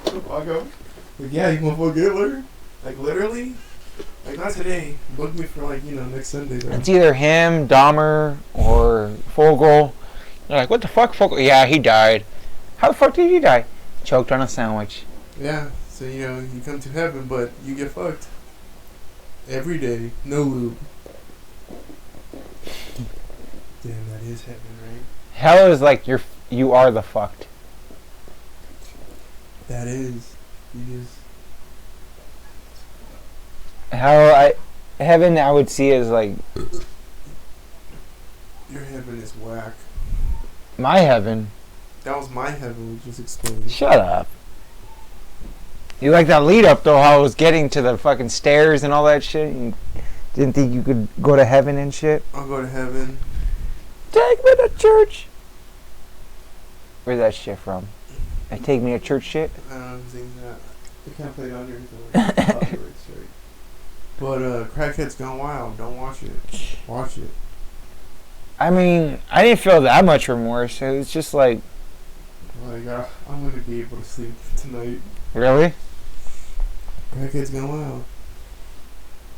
Fuck him? Like, yeah, you want to fuck Hitler? Like, literally? Like, not today. Book me for, next Sunday, though. It's either him, Dahmer, or Fogel. They're like, what the fuck, Fogel? Yeah, he died. How the fuck did he die? Choked on a sandwich. Yeah, so, you come to heaven, but you get fucked. Every day. No lube. Damn, that is heaven, right? Hell is like you are the fucked. That is. You just... Heaven I would see as like... Your heaven is whack. My heaven? That was my heaven, we just explained. Shut up. You like that lead up though, how I was getting to the fucking stairs and all that shit? You didn't think you could go to heaven and shit? I'll go to heaven. Take me to church. Where's that shit from? Take me to church shit? I don't know if that. I can't play it on here until copyright straight. But Crackhead's Gone Wild. Don't watch it. Watch it. I mean, I didn't feel that much remorse. It was just like... I'm going to be able to sleep tonight. Really? Crackhead's Gone Wild.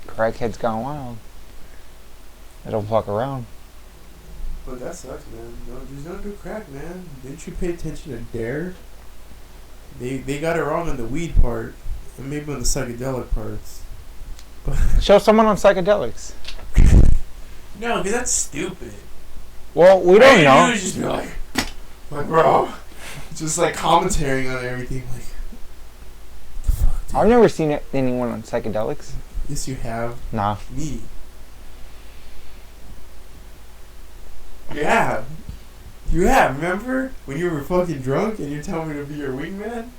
Crackhead's Gone Wild. They don't fuck around. But that sucks, man. No, just don't do crack, man. Didn't you pay attention to Dare? They got it wrong on the weed part, and maybe on the psychedelic parts. But show someone on psychedelics. no, because that's stupid. Well, we don't know. You just be like, bro, just like commentating on everything. Like, what the fuck, dude? I've never seen anyone on psychedelics. Yes, you have. Nah. Me. Yeah. You have. Remember when you were fucking drunk and you're telling me to be your wingman?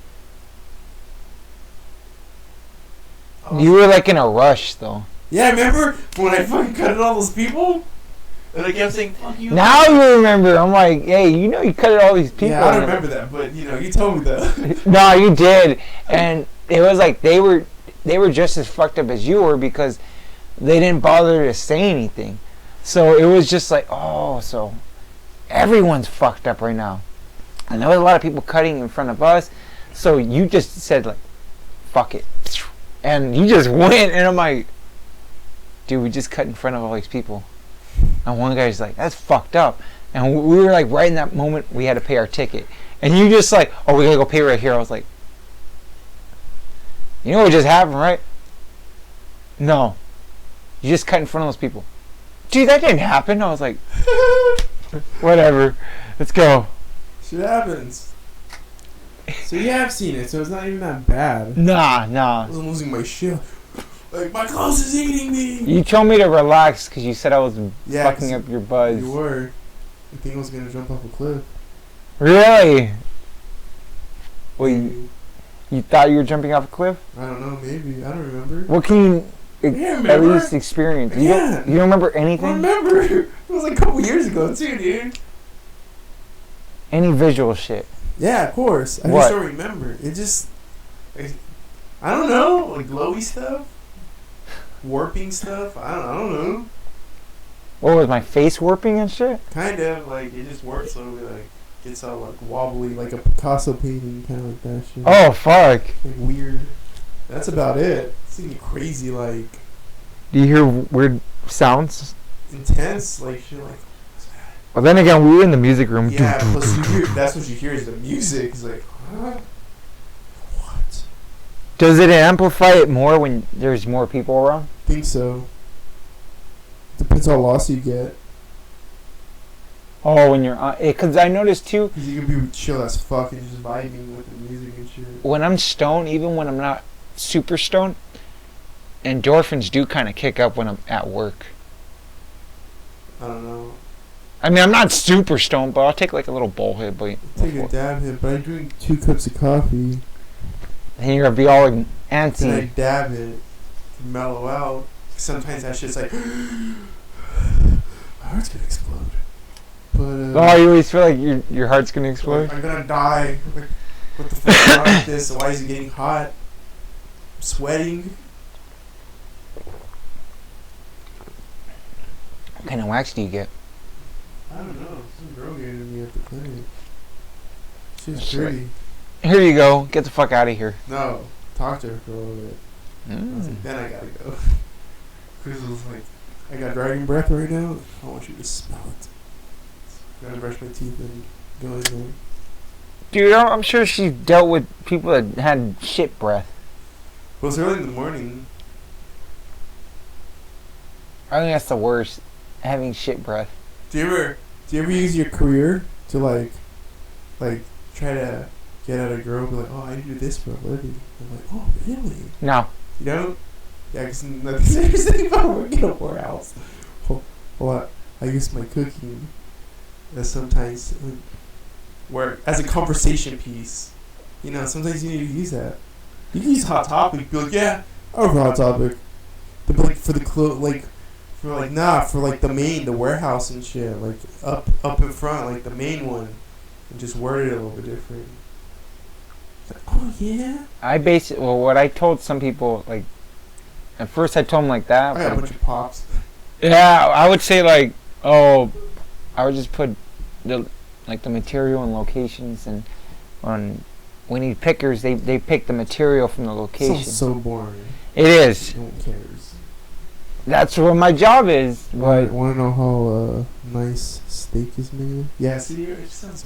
You were like in a rush, though. Yeah, remember when I fucking cutted all those people? And I kept saying, fuck you. Now you remember. I'm like, hey, you know you cut all these people. Yeah, I don't remember that, but you know, you told me that. No, you did. And it was like they were just as fucked up as you were because they didn't bother to say anything. So it was just like, oh, so everyone's fucked up right now. And there was a lot of people cutting in front of us. So you just said like, fuck it. And you just went, and I'm like, dude, we just cut in front of all these people. And one guy's like, that's fucked up. And we were like, right in that moment, we had to pay our ticket. And you just like, oh, we gotta go pay right here. I was like, you know what just happened, right? No. You just cut in front of those people. Dude, that didn't happen. I was like, whatever. Let's go. Shit happens. So you have seen it, so it's not even that bad. Nah. I wasn't losing my shit. Like, my clothes is eating me. You told me to relax because you said I was Yeah, fucking 'cause up your buzz. You were. I think I was gonna jump off a cliff. Really? Well, you thought you were jumping off a cliff? I don't know, maybe. I don't remember. What can you Yeah, at remember? least experience? You Yeah. don't remember I anything? remember. It was like a couple years ago, too, dude. Any visual shit? Yeah, of course. I What? just don't remember. It just... I don't know. Like, glowy stuff? Warping stuff? I don't know. What was my face warping and shit? Kind of. Like, it just works so it, like, gets all, like, wobbly. Like a Picasso painting, kind of like that shit. Oh fuck! Like, weird. That's about it. It's like crazy, like... Do you hear weird sounds? intense, like, shit, like... Well, then again, we were in the music room. Yeah, plus you hear, that's what you hear is the music. It's like, huh? What? Does it amplify it more when there's more people around? Think so. Depends how lost you get. Oh, when you're on, because I noticed too. Because you can be chill as fuck and just vibing with the music and shit. When I'm stoned, even when I'm not super stoned, endorphins do kind of kick up when I'm at work. I don't know. I mean, I'm not super stoned, but I'll take like a little bowl hit, but Take a dab hit, but I drink 2 cups of coffee. and you're gonna be all And I antsy. dab it to mellow out. Sometimes that shit's like, my heart's gonna explode. But, Oh, you always feel like your heart's gonna explode. I'm gonna die. Like, what the fuck is wrong with this? Why is it getting hot? I'm sweating. What kind of wax do you get? I don't know. Some girl gave it to me at the clinic. She's That's pretty. Here you go. Get the fuck out of here. No. Talk to her for a little bit. I was Mm. like, then I gotta go. Chris was like, I got dragon breath right now. I want you to smell it. Gotta brush my teeth and go in there. Dude, I'm sure she dealt with people that had shit breath. Well, it's early in the morning. I think that's the worst. Having shit breath. Do you ever use your career to like try to get at a girl? Be like, oh, I do this for a living. I'm like, oh, really? No. You don't? Yeah, because nothing's interesting about working in a warehouse. Well, I use my cooking as sometimes where as a conversation piece. You know, sometimes you need to use that. You can use Hot Topic. Be like, yeah, I work for Hot Topic. But like for the for like the main, the warehouse and shit, like up in front, like the main one, and just word it a little bit different. Like, oh yeah. What I told some people, like, at first I told them like that. I got a bunch of pops. Yeah, I would say like, oh, I would just put the material and locations, and when we need pickers, they pick the material from the location. Sounds so boring. It is. No one cares. That's what my job is. But Want to know how nice steak is made? Yeah, see, it just sounds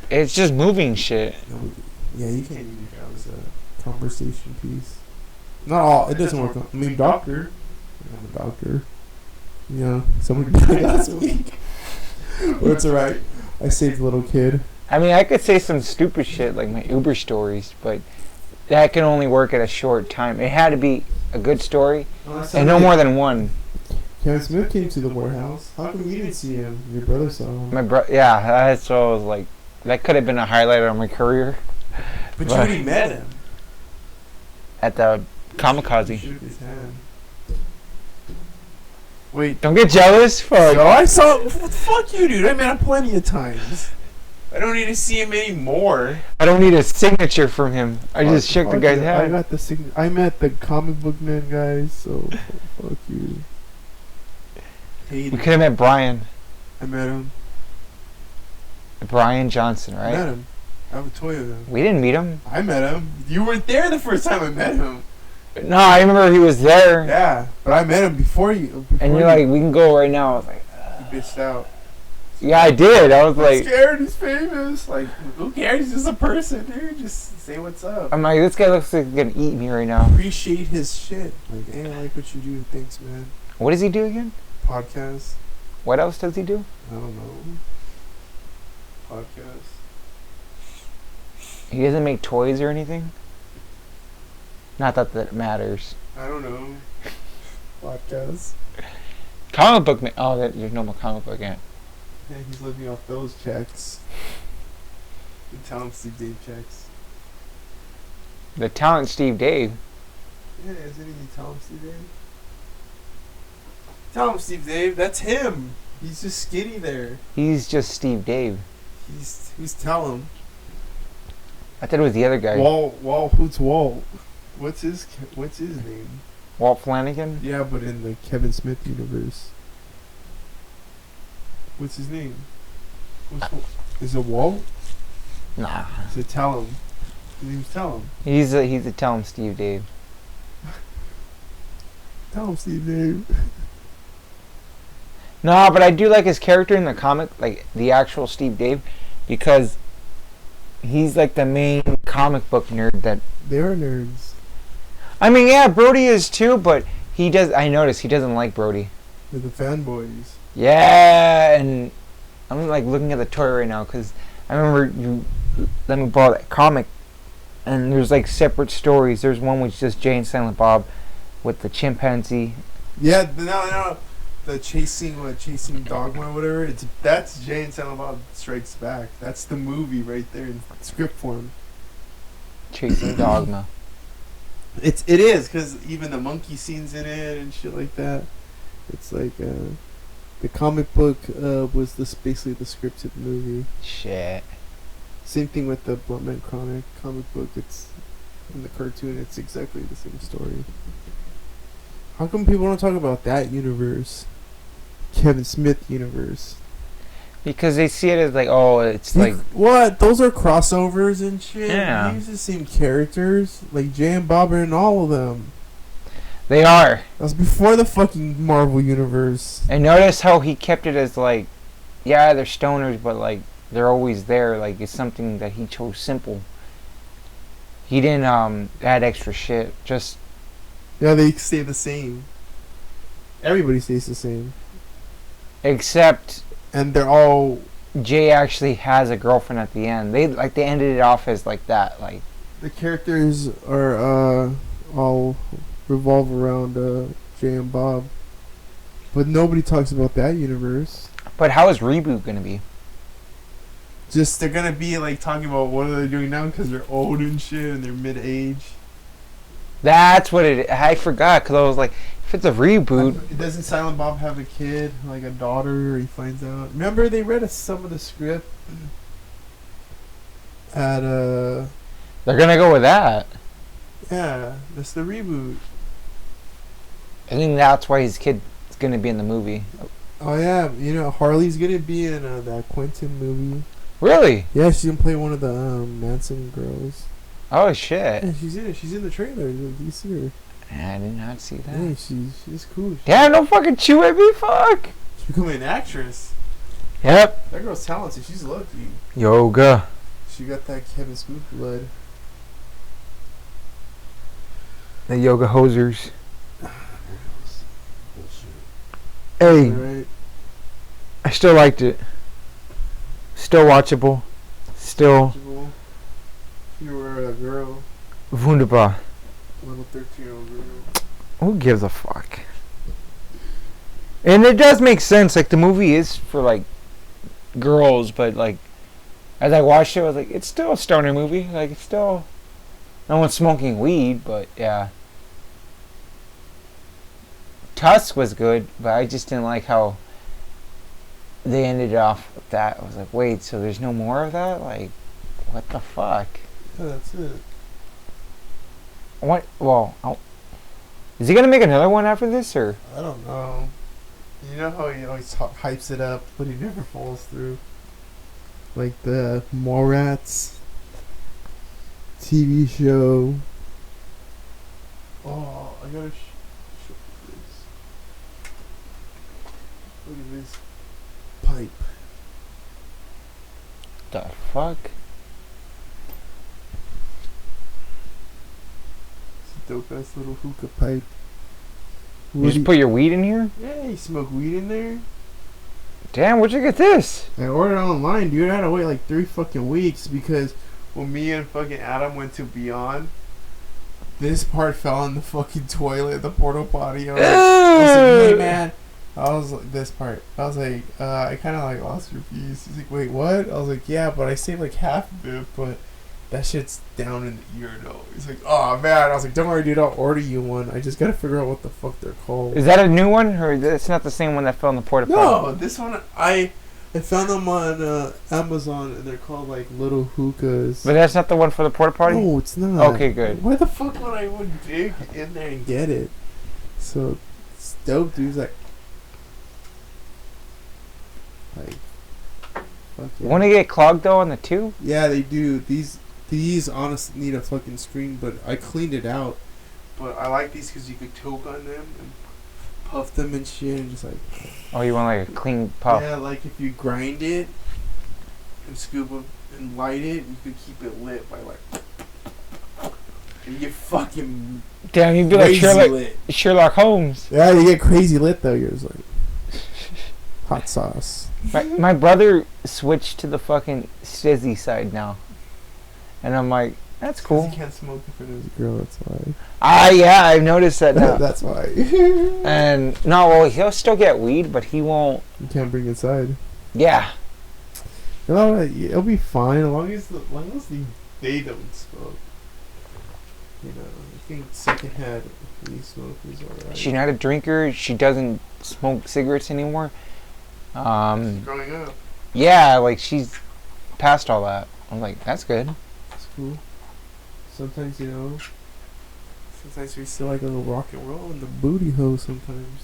weird. it's just moving shit. Yeah, you can't use your job as a conversation piece. Not all. It doesn't work. I mean, doctor. I'm a doctor. You know, someone died last week. Well, it's alright. I saved the little kid. I mean, I could say some stupid shit like my Uber stories, but that can only work at a short time. It had to be a good story, and no more than one. Kevin Smith came to the warehouse. How come you didn't see him? Your brother saw him. My yeah, that's what I was like. That could have been a highlight of my career. But you already met him. At the Kamikaze. Shook his hand. Wait. Don't get jealous. Fuck. No, I saw. Fuck you, dude. I met him plenty of times. I don't need to see him anymore. I don't need a signature from him. I just shook the guy's I hand. got the I met the comic book man guys, so fuck you. We could have met Brian. I met him. Brian Johnson, I right? met him. I have a toy of him. We didn't meet him. I met him. You weren't there the first time I met him. No, I remember he was there. Yeah, but I met him before you. And you're like, we can go right now. I was like, you bitched out. yeah, I did. I was I'm like, scared. He's famous. Like, who cares? He's just a person, dude. Just say what's up. I'm like, this guy looks like he's gonna eat me right now. Appreciate his shit. Like, hey, I like what you do. Thanks, man. What does he do again? Podcast. What else does he do? I don't know. Podcast. He doesn't make toys or anything? Not that that matters. I don't know. Podcast. Comic book oh, there's no more comic book yet. Yeah, he's living off those checks. You tell him Steve Dave checks. The talent Steve Dave. Yeah, isn't he tell him Steve Dave? Tell him Steve Dave, that's him. He's just skinny there. He's just Steve Dave. Who's tell him? I thought it was the other guy. Who's Walt? What's his name? Walt Flanagan? Yeah, but in the Kevin Smith universe. What's his name? Is it Walt? Nah. Is it tell him? His name's tell him. He's a tell him Steve Dave. Tell him Steve Dave. No, but I do like his character in the comic, like the actual Steve Dave, because he's like the main comic book nerd that... They are nerds. I mean, yeah, Brody is too, but he does... I noticed he doesn't like Brody. They're the fanboys. Yeah, and I'm like looking at the toy right now, because I remember you let me borrow that comic, and there's like separate stories. There's one with just Jay and Silent Bob with the chimpanzee. Yeah, no. The chasing dogma or whatever. That's Jay and Silent Bob Strikes Back. That's the movie right there in script form. Chasing Dogma. It is because even the monkey scenes in it and shit like that. It's like the comic book was basically the scripted movie. Shit. Same thing with the Bluntman comic book. It's in the cartoon. It's exactly the same story. How come people don't talk about that universe? Kevin Smith universe. Because they see it as like, oh, it's like... What? Those are crossovers and shit. Yeah. They use the same characters. Like Jay and Bob are in all of them. They are. That's before the fucking Marvel universe. And notice how he kept it as like, yeah, they're stoners, but like, they're always there. Like, it's something that he chose simple. He didn't add extra shit. Just... Yeah, they stay the same. Everybody stays the same. Except... And they're all... Jay actually has a girlfriend at the end. They ended it off as like that. Like, the characters are all revolve around Jay and Bob. But nobody talks about that universe. but how is Reboot gonna be? Just they're gonna be like talking about what are they doing now because they're old and shit and they're mid-age. That's what it. I forgot because I was like, if it's a reboot, Doesn't Silent Bob have a kid, like a daughter? Or he finds out. Remember they read some of the script at they're gonna go with that. yeah, that's the reboot. I think that's why his kid is gonna be in the movie. Oh yeah, you know Harley's gonna be in that Quentin movie. Really? Yeah, she's gonna play one of the Manson girls. Oh shit! Yeah, she's in it. She's in the trailer. You see her? I did not see that. Yeah, she's cool. Damn! Don't fucking chew at me, fuck. She's becoming an actress. Yep. That girl's talented. She's lucky. Yoga. She got that Kevin Smith blood. The yoga hosers. Hey, Right. I still liked it. Still watchable. Still Watchable. If you were a girl, wunderbar. little 13-year-old girl. Who gives a fuck? And it does make sense. Like the movie is for like girls, but like as I watched it, I was like, it's still a stoner movie. Like it's still no one's smoking weed, but yeah. Tusk was good, but I just didn't like how they ended off with that. I was like, wait, so there's no more of that? Like, what the fuck? Yeah, that's it. What? Well, is he gonna make another one after this, or? I don't know. You know how he always hypes it up, but he never follows through. Like the Mallrats TV show. Oh, I gotta show this. Look at this pipe. The fuck? It's a dope ass little hookah pipe. You just put your weed in here? Yeah, you smoke weed in there? Damn, where'd you get this? I ordered it online, dude. I had to wait like 3 fucking weeks because when me and fucking Adam went to Beyond, this part fell in the fucking toilet, the porta potty. I was like, hey man. I was like, this part. I was like, I kind of like lost your piece. He's like, wait, what? I was like, yeah, but I saved like half of it, but that shit's down in the ear though. He's like, oh man. I was like, don't worry, dude. I'll order you one. I just gotta figure out what the fuck they're called. Is that a new one, or it's not the same one that fell in the porta potty? No, this one I found them on Amazon and they're called like little hookahs. But that's not the one for the porta potty? No, it's not. Okay, good. Why the fuck would I dig in there and get it? So it's dope, dude. It's like fucking. Want to get clogged though on the tube? Yeah, they do. These honestly need a fucking screen, but I cleaned it out. But I like these because you could toke on them and puff them and shit and just like. Oh, you want like a clean puff? Yeah, like if you grind it and scoop it and light it, you could keep it lit by like. And you get fucking. Damn, you'd be like Sherlock Holmes. Yeah, you get crazy lit though. You're just like hot sauce. My brother switched to the fucking Stizzy side now. And I'm like, that's cool. You can't smoke if it is a girl, that's why. Yeah, I've noticed that now. That's why. And, no, well, he'll still get weed, but he won't. You can't bring it inside. Yeah. No, it'll be fine as long as they don't smoke. You know, I think secondhand weed smoke is alright. She's not a drinker. She doesn't smoke cigarettes anymore. She's growing up. Yeah, like, she's past all that. I'm like, that's good. Cool. Sometimes, you know, we still like a little rock and roll in the booty hole sometimes.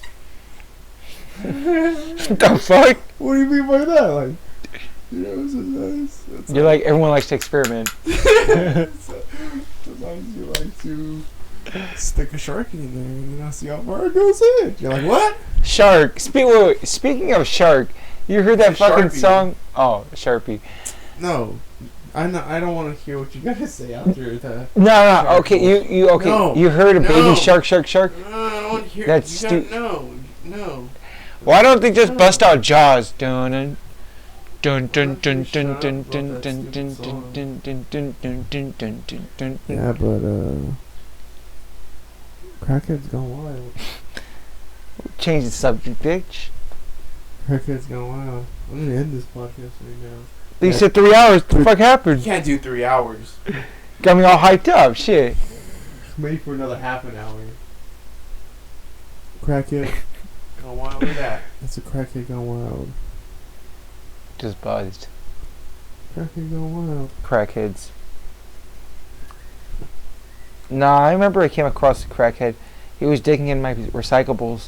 What the fuck? What do you mean by that? Like, you know, it's You're like, everyone likes to experiment. sometimes you like to stick a shark in there and you know, see how far it goes in. You're like, what? Shark. Speaking of shark, you heard that fucking Sharpie. song? Oh, Sharpie. No. I don't want to hear what you gotta say after that. No. Okay, you okay? No. You heard a baby shark? No, I don't want to hear. That's No. Why don't they just bust out Jaws? Dun dun dun dun dun dun dun dun dun dun dun dun dun dun dun dun dun dun. Yeah, but crackhead's gone wild. Change the subject, bitch. Crackhead's gone wild. I'm gonna end this podcast right now. You said 3 hours. What the fuck You happened? can't do 3 hours. Got me all hyped up. Shit. Maybe for another half an hour. Crackhead gone wild with that. That's a crackhead gone wild. Just buzzed. Crackhead gone wild. Crackheads. Nah, I remember I came across a crackhead. He was digging in my recyclables.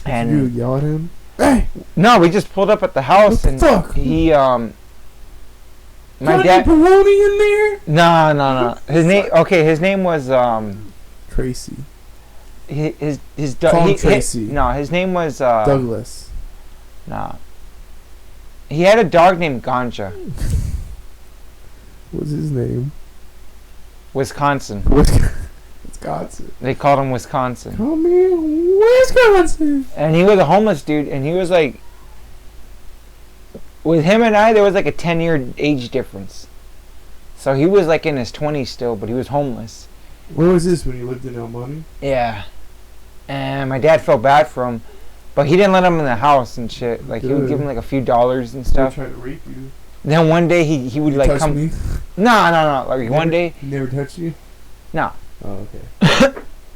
Did you And yell at him? Hey! no, we just pulled up at the house What the and fuck? he my Got dad any baloney in there? No. His name was Tracy. his Call him Tracy. his name was Douglas. Nah. He had a dog named Ganja. What's his name? Wisconsin. Wisconsin. They called him Wisconsin. Come here, Wisconsin. And he was a homeless dude, and he was like with him and I, there was like a 10-year age difference. So he was like in his 20s still, but he was homeless. Where was this when you lived in El Monte? Yeah. And my dad felt bad for him, but he didn't let him in the house and shit. Like, he would give him like a few dollars and stuff. Trying to rape you. Then one day he would like touch come. me? No. Like one day. He never touched you? No. Oh, okay.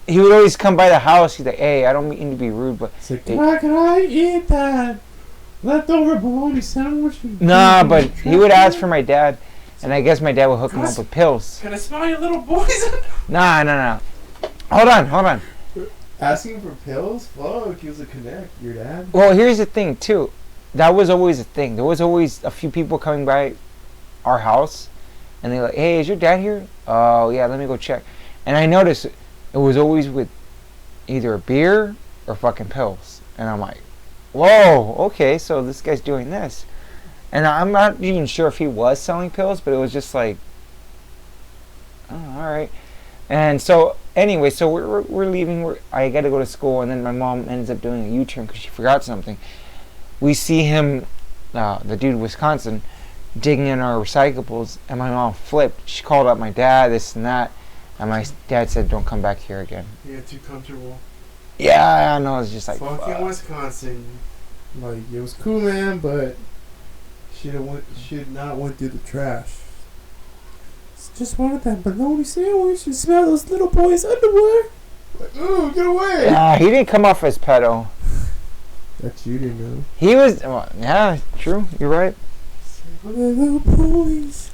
He would always come by the house. He's like, "Hey, I don't mean to be rude, but." It's like, why can I eat that leftover bologna sandwich? Nah, but he would ask for my dad, and I guess my dad would hook him up with pills. Can I smell your little poison? Nah. Hold on. Asking for pills? Fuck, he was a connect, your dad. Well, here's the thing too. That was always a thing. There was always a few people coming by our house, and they're like, "Hey, is your dad here?" "Oh yeah, let me go check." And I noticed it was always with either a beer or fucking pills, and I'm like, "Whoa, okay, so this guy's doing this." And I'm not even sure if he was selling pills, but it was just like, "Oh, all right." And so anyway, so we're leaving. I got to go to school, and then my mom ends up doing a U-turn because she forgot something. We see him, the dude in Wisconsin, digging in our recyclables, and my mom flipped. She called up my dad, this and that, and my dad said, "Don't come back here again." Yeah, too comfortable. Yeah, I know. It's just like fucking fuck. Wisconsin. Like, it was cool, man, but should not went through the trash. Just wanted that bologna sandwich and smell those little boys' underwear. Like, ooh, get away! Yeah, he didn't come off as pedo. That you didn't know. He was, well, yeah, true. You're right. Little boys,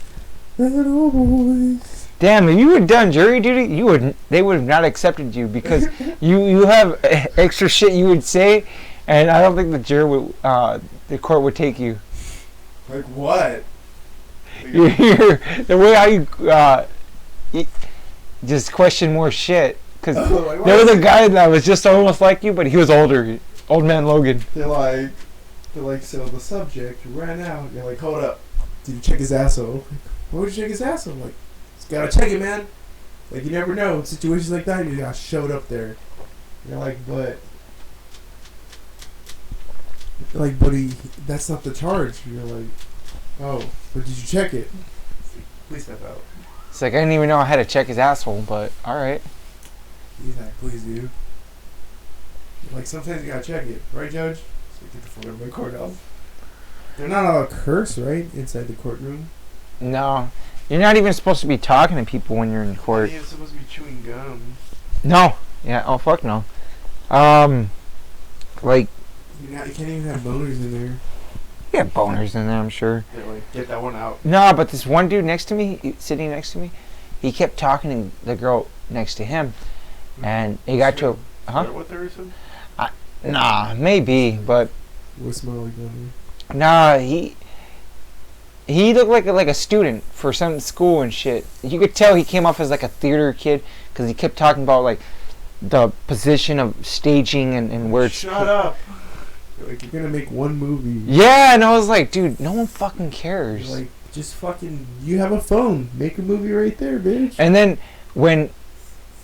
little boys. Damn, if you had done jury duty, they would have not accepted you because you have extra shit you would say, and I don't think the court would take you. Like what? The way how you just question more shit. Because there was a guy that was just almost like you, but he was older. Old man Logan. They're like, so the subject ran out. You're like, hold up. Did you check his asshole? Like, why would you check his asshole? Like, just gotta check it, man. Like, you never know. Situations like that, you got showed up there. You're like, but that's not the charge. You're like, oh, but did you check it? Please step out. It's like, I didn't even know I had to check his asshole, but alright. He's like, please, dude. Like, sometimes you gotta check it. Right, Judge? So get the fuck out of my courthouse. They're not allowed to curse, right? Inside the courtroom? No. You're not even supposed to be talking to people when you're in court. You're supposed to be chewing gum. No. Yeah, oh fuck no. Like... You can't even have boners in there. You have boners in there, I'm sure. They're like, get that one out. No, but this one dude next to me, sitting next to me, he kept talking to the girl next to him. And he got to... Huh? What threesome? Nah, maybe, but... What smell like gun? Nah, he looked like a student for some school and shit. You could tell he came off as like a theater kid because he kept talking about like the position of staging and where it's... Shut up! Like, you're gonna make one movie. Yeah, and I was like, dude, no one fucking cares. You're like, just fucking... You have a phone. Make a movie right there, bitch. And then when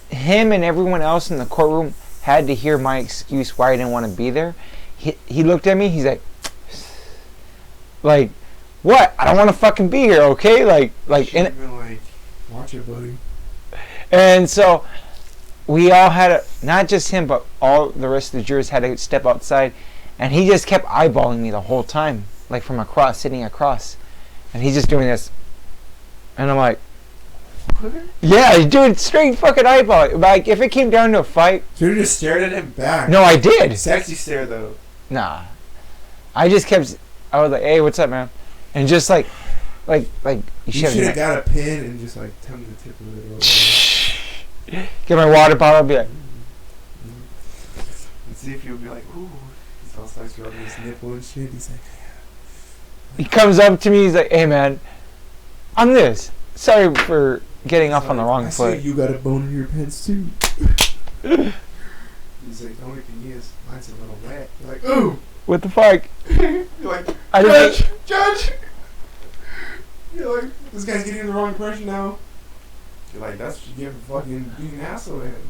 him and everyone else in the courtroom had to hear my excuse why I didn't want to be there, he looked at me, he's like, what? I don't want to fucking be here, okay? Like, and been like, watch it, buddy. And so we all had not just him, but all the rest of the jurors had to step outside, and he just kept eyeballing me the whole time, like from across, sitting across, and he's just doing this, and I'm like, yeah, dude, straight fucking eyeball. Like, if it came down to a fight... So you just stared at him back? No, I did. Sexy stare, though. Nah. I just kept... I was like, hey, what's up, man? And just like you should have got a pin and just, like, tell me the tip of it. Get my water bottle and be like... And see if he would be like, ooh. He's all sexy on his nipple and shit. He's like... He comes up to me, he's like, hey, man, I'm this. Sorry for getting off on the wrong foot. You got a bone in your pants too. He's like, the only thing is, mine's a little wet. You're like, ooh! What the fuck? You're like, Judge! You're like, this guy's getting the wrong impression now. You're like, that's what you get for fucking being an asshole at him.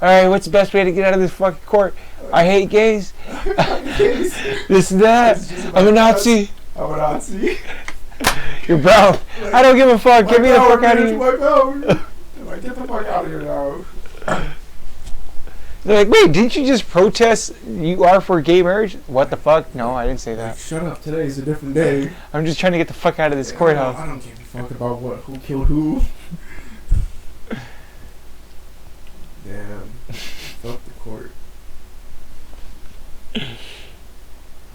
Alright, what's the best way to get out of this fucking court? I hate gays. This and that. I'm a Nazi. I'm a Nazi. You're brown. I don't give a fuck. Get me the fuck out of here. White power. Like, get the fuck out of here now. They're like, wait, didn't you just protest you are for gay marriage? What the fuck? No, I didn't say Like, that. shut up. Today's a different day. I'm just trying to get the fuck out of this courthouse. I don't give a fuck about who killed who. Damn. Fuck the court. I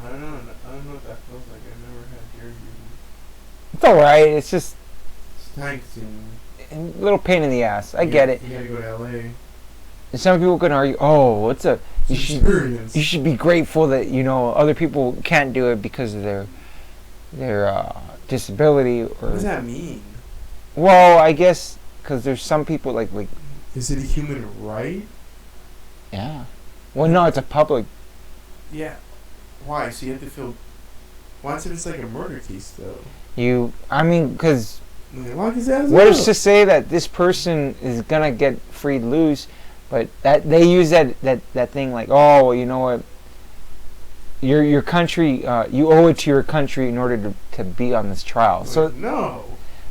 don't know what that feels like. I've never had jury duty. It's alright. It's just It's time consuming. a little pain in the ass. I get it. You gotta go to LA. And some people can argue, oh, you Experience. should be grateful that, you know, other people can't do it because of their disability. What does Or, that mean? well, I guess because there's some people like, Is it a human right? yeah. Well, no, it's a public. Yeah. Why? So you have to feel. Why is it it's like a murder case though? I mean, because Like, lock his ass what up. is to say that this person is gonna get freed loose, but that they use that thing like, oh, well, you know what, your country, you owe it to your country in order to be on this trial. So, No.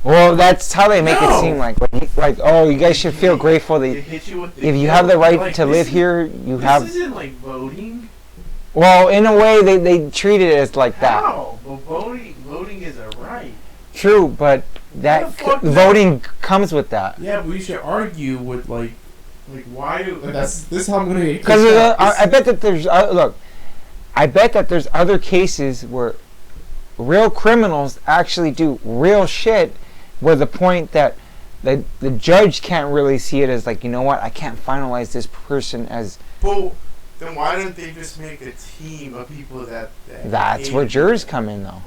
well, that's how they make No. it seem like, oh, you guys should feel grateful They that hit you with if you have the right like, to this live is- here, you This have. isn't like voting. Well, in a way, they treat it as like that. How? Well, voting is a right. True, but that What the fuck? voting comes with that. Yeah, but we should argue with like why do like, this is how I'm gonna get Because I bet that there's look, I bet that there's other cases where real criminals actually do real shit, where the point that the judge can't really see it as like, you know what, I can't finalize this person as. Well, then why don't they just make a team of people that That's hate where it? jurors come in though.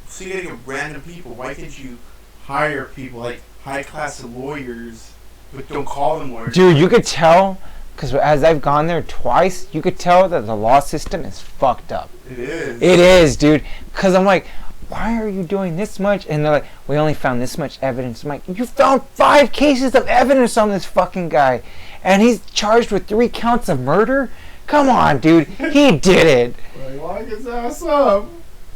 So you're getting random people. Why can't you hire people like high class lawyers, but don't call them lawyers? Dude, you could tell, because as I've gone there twice, you could tell that the law system is fucked up. It is. It is, dude. Because I'm like, why are you doing this much? And they're like, we only found this much evidence. I'm like, you found 5 cases of evidence on this fucking guy, and he's charged with 3 counts of murder? Come on, dude. He did it. Like, lock his ass up.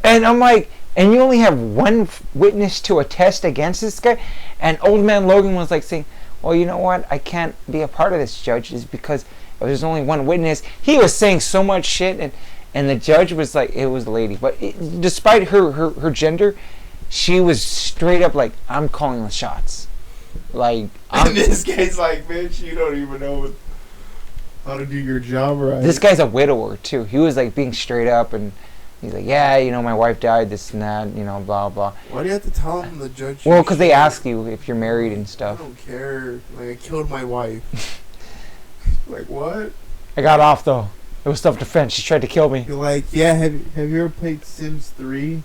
And I'm like, and you only have 1 witness to attest against this guy? And old man Logan was like saying, well, you know what? I can't be a part of this, judge, is because there's only 1 witness. He was saying so much shit, and the judge was like, it was a lady. But despite her gender, she was straight up like, I'm calling the shots. Like, And this guy's like, bitch, you don't even know how to do your job right. this guy's a widower, too. He was like being straight up, and he's like, yeah, you know, my wife died, this and that, you know, blah, blah. Why do you have to tell him the judge? Well, because they ask you if you're married and I stuff. don't care. Like, I killed my wife. Like, what? I got off, though. It was self-defense. She tried to kill me. You're like, yeah, have you ever played Sims 3?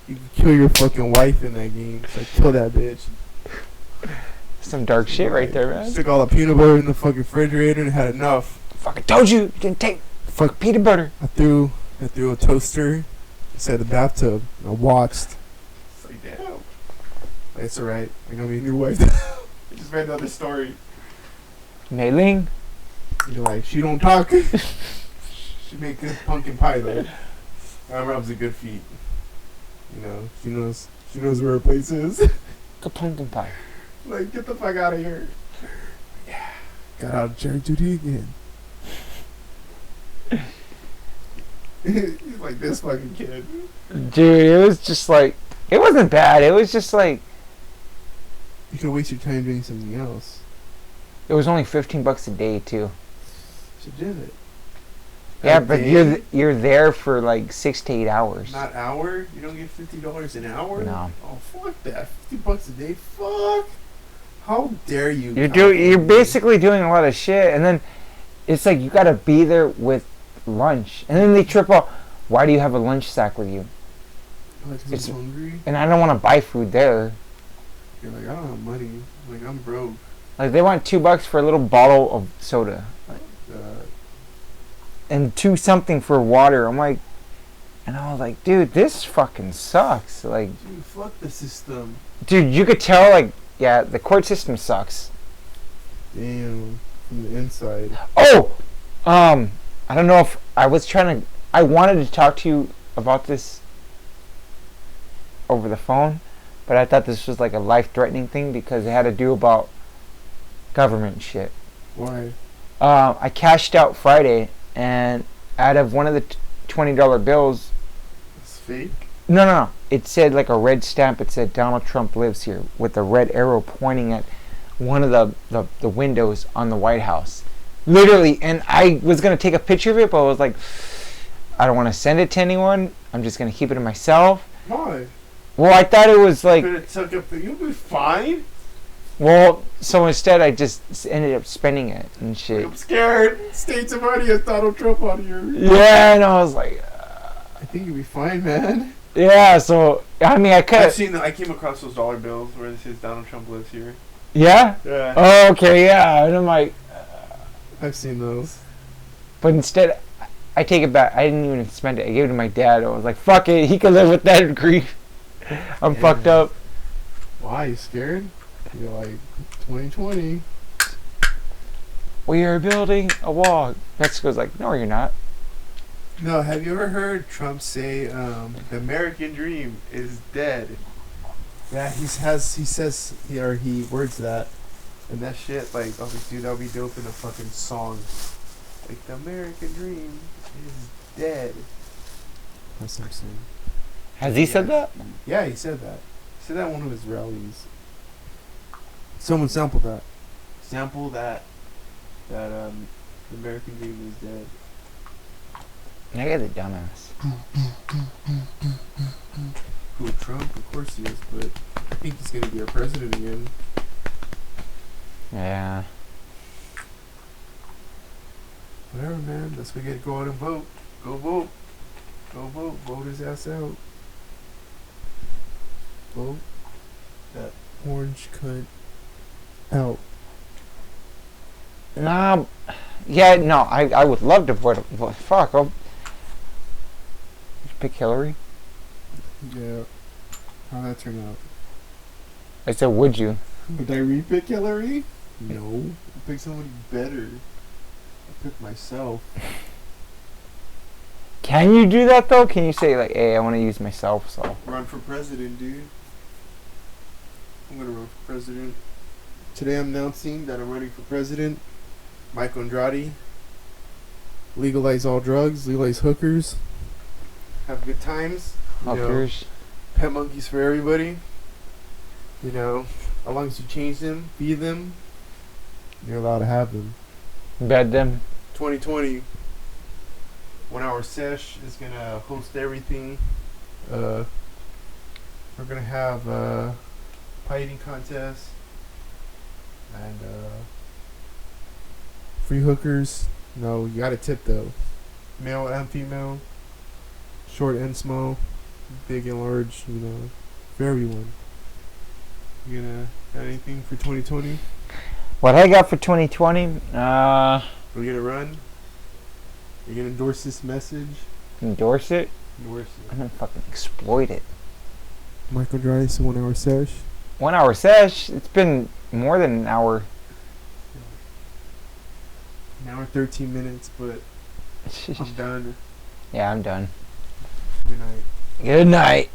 You can kill your fucking wife in that game. It's like, kill that bitch. Some dark shit right there, man. Stick all the peanut butter in the fucking refrigerator and had enough. Fucking told you didn't take Fuck. peanut butter. I threw a toaster inside the bathtub. I watched. It's like, damn. It's alright. I'm gonna be a new wife. I just read another story. Mei Ling. You're like, she don't talk. She make good pumpkin pie though. My rubs a good feet. You know, she knows where her place is. Good pumpkin pie. Like, get the fuck out of here. Yeah. Got out of jury duty again. He's like this fucking kid. Dude, it was just like, it wasn't bad. It was just like, You could waste your time doing something else. it was only $15 a day, too. So did it. Yeah, A but day? you're there for like 6 to 8 hours. Not hour? You don't get $50 an hour? No. Oh, fuck that. $50 a day? Fuck. How dare you? You're California. basically doing a lot of shit, and then it's like you gotta be there with lunch, and then they trip out. Why do you have a lunch sack with you? Like, 'cause It's- I'm hungry. And I don't want to buy food there. You're like, I don't have money. Like, I'm broke. Like they want $2 for a little bottle of soda, Uh, and 2 something for water. I'm like, and I was like, dude, this fucking sucks. Like, dude, fuck the system. dude, you could tell, like, yeah, the court system sucks. Damn. From the inside. Oh, I don't know if I was trying to. I wanted to talk to you about this over the phone, but I thought this was like a life-threatening thing because it had to do about government shit. Why? I cashed out Friday, and out of one of the $20 bills, It's fake. no, it said like a red stamp. It said Donald Trump lives here with a red arrow pointing at one of the windows on the White House. Literally, and I was gonna take a picture of it, but I was like, I don't want to send it to anyone. I'm just gonna keep it to myself. Why? Well, I thought it was like, Could it took up? You'll be fine. well, so instead I just ended up spending it and shit. I'm scared. States of already has Donald Trump on here. Yeah, and I was like, I think you'll be fine, man. yeah. So I mean, I could. I came across those dollar bills where it says Donald Trump lives here. Yeah. Yeah. Oh, okay. Yeah. And I'm like, I've seen those. but instead, I take it back. I didn't even spend it. I gave it to my dad. I was like, fuck it. He can live with that grief. I'm Yeah. fucked up. Why? You scared? You're like 2020. We are building a wall. Mexico's like, no, you're not. No, have you ever heard Trump say the American dream is dead? Yeah, he says he words that, and that shit like I was like, dude, that'll be dope in a fucking song. Like the American dream is dead. That's what I'm saying. Has he said that? Yeah, he said that. He said that at one of his rallies. Someone sampled that. Sample that. The American dream is dead. That guy's a dumbass. Who, Trump? Of course he is, but I think he's gonna be our president again. Yeah. Whatever, man. Let's we get to go out and vote. Go vote. Go vote. Vote his ass out. Vote that orange cunt out. Nah. Yeah. No. I would love to vote. Fuck. I'll pick Hillary. Yeah. How'd that turn out? I said, would you? Would I repick Hillary? No. I picked somebody better. I picked myself. Can you do that though? Can you say like, hey, I want to use myself? So. Run for president, dude. I'm gonna run for president. Today I'm announcing that I'm running for president. Mike Andrade. Legalize all drugs. Legalize hookers. Have good times. You know, Hookers. pet monkeys for everybody. You know, as long as you change them, feed them, you're allowed to have them. Bed them. 2020, 1 hour SESH is gonna host everything. We're gonna have pie eating contest and free hookers. No, you gotta tip though. Male and female, short and small, big and large. You know, for everyone. You gonna got anything for 2020? What I got for 2020? We're gonna run. You're gonna endorse this message. Endorse it. Endorse I'm gonna fucking exploit it. Michael Dryce, 1 hour SESH. 1 hour sesh. It's been more than an hour. An hour 13 minutes, but I'm done. Yeah, I'm done. Good night. Good night.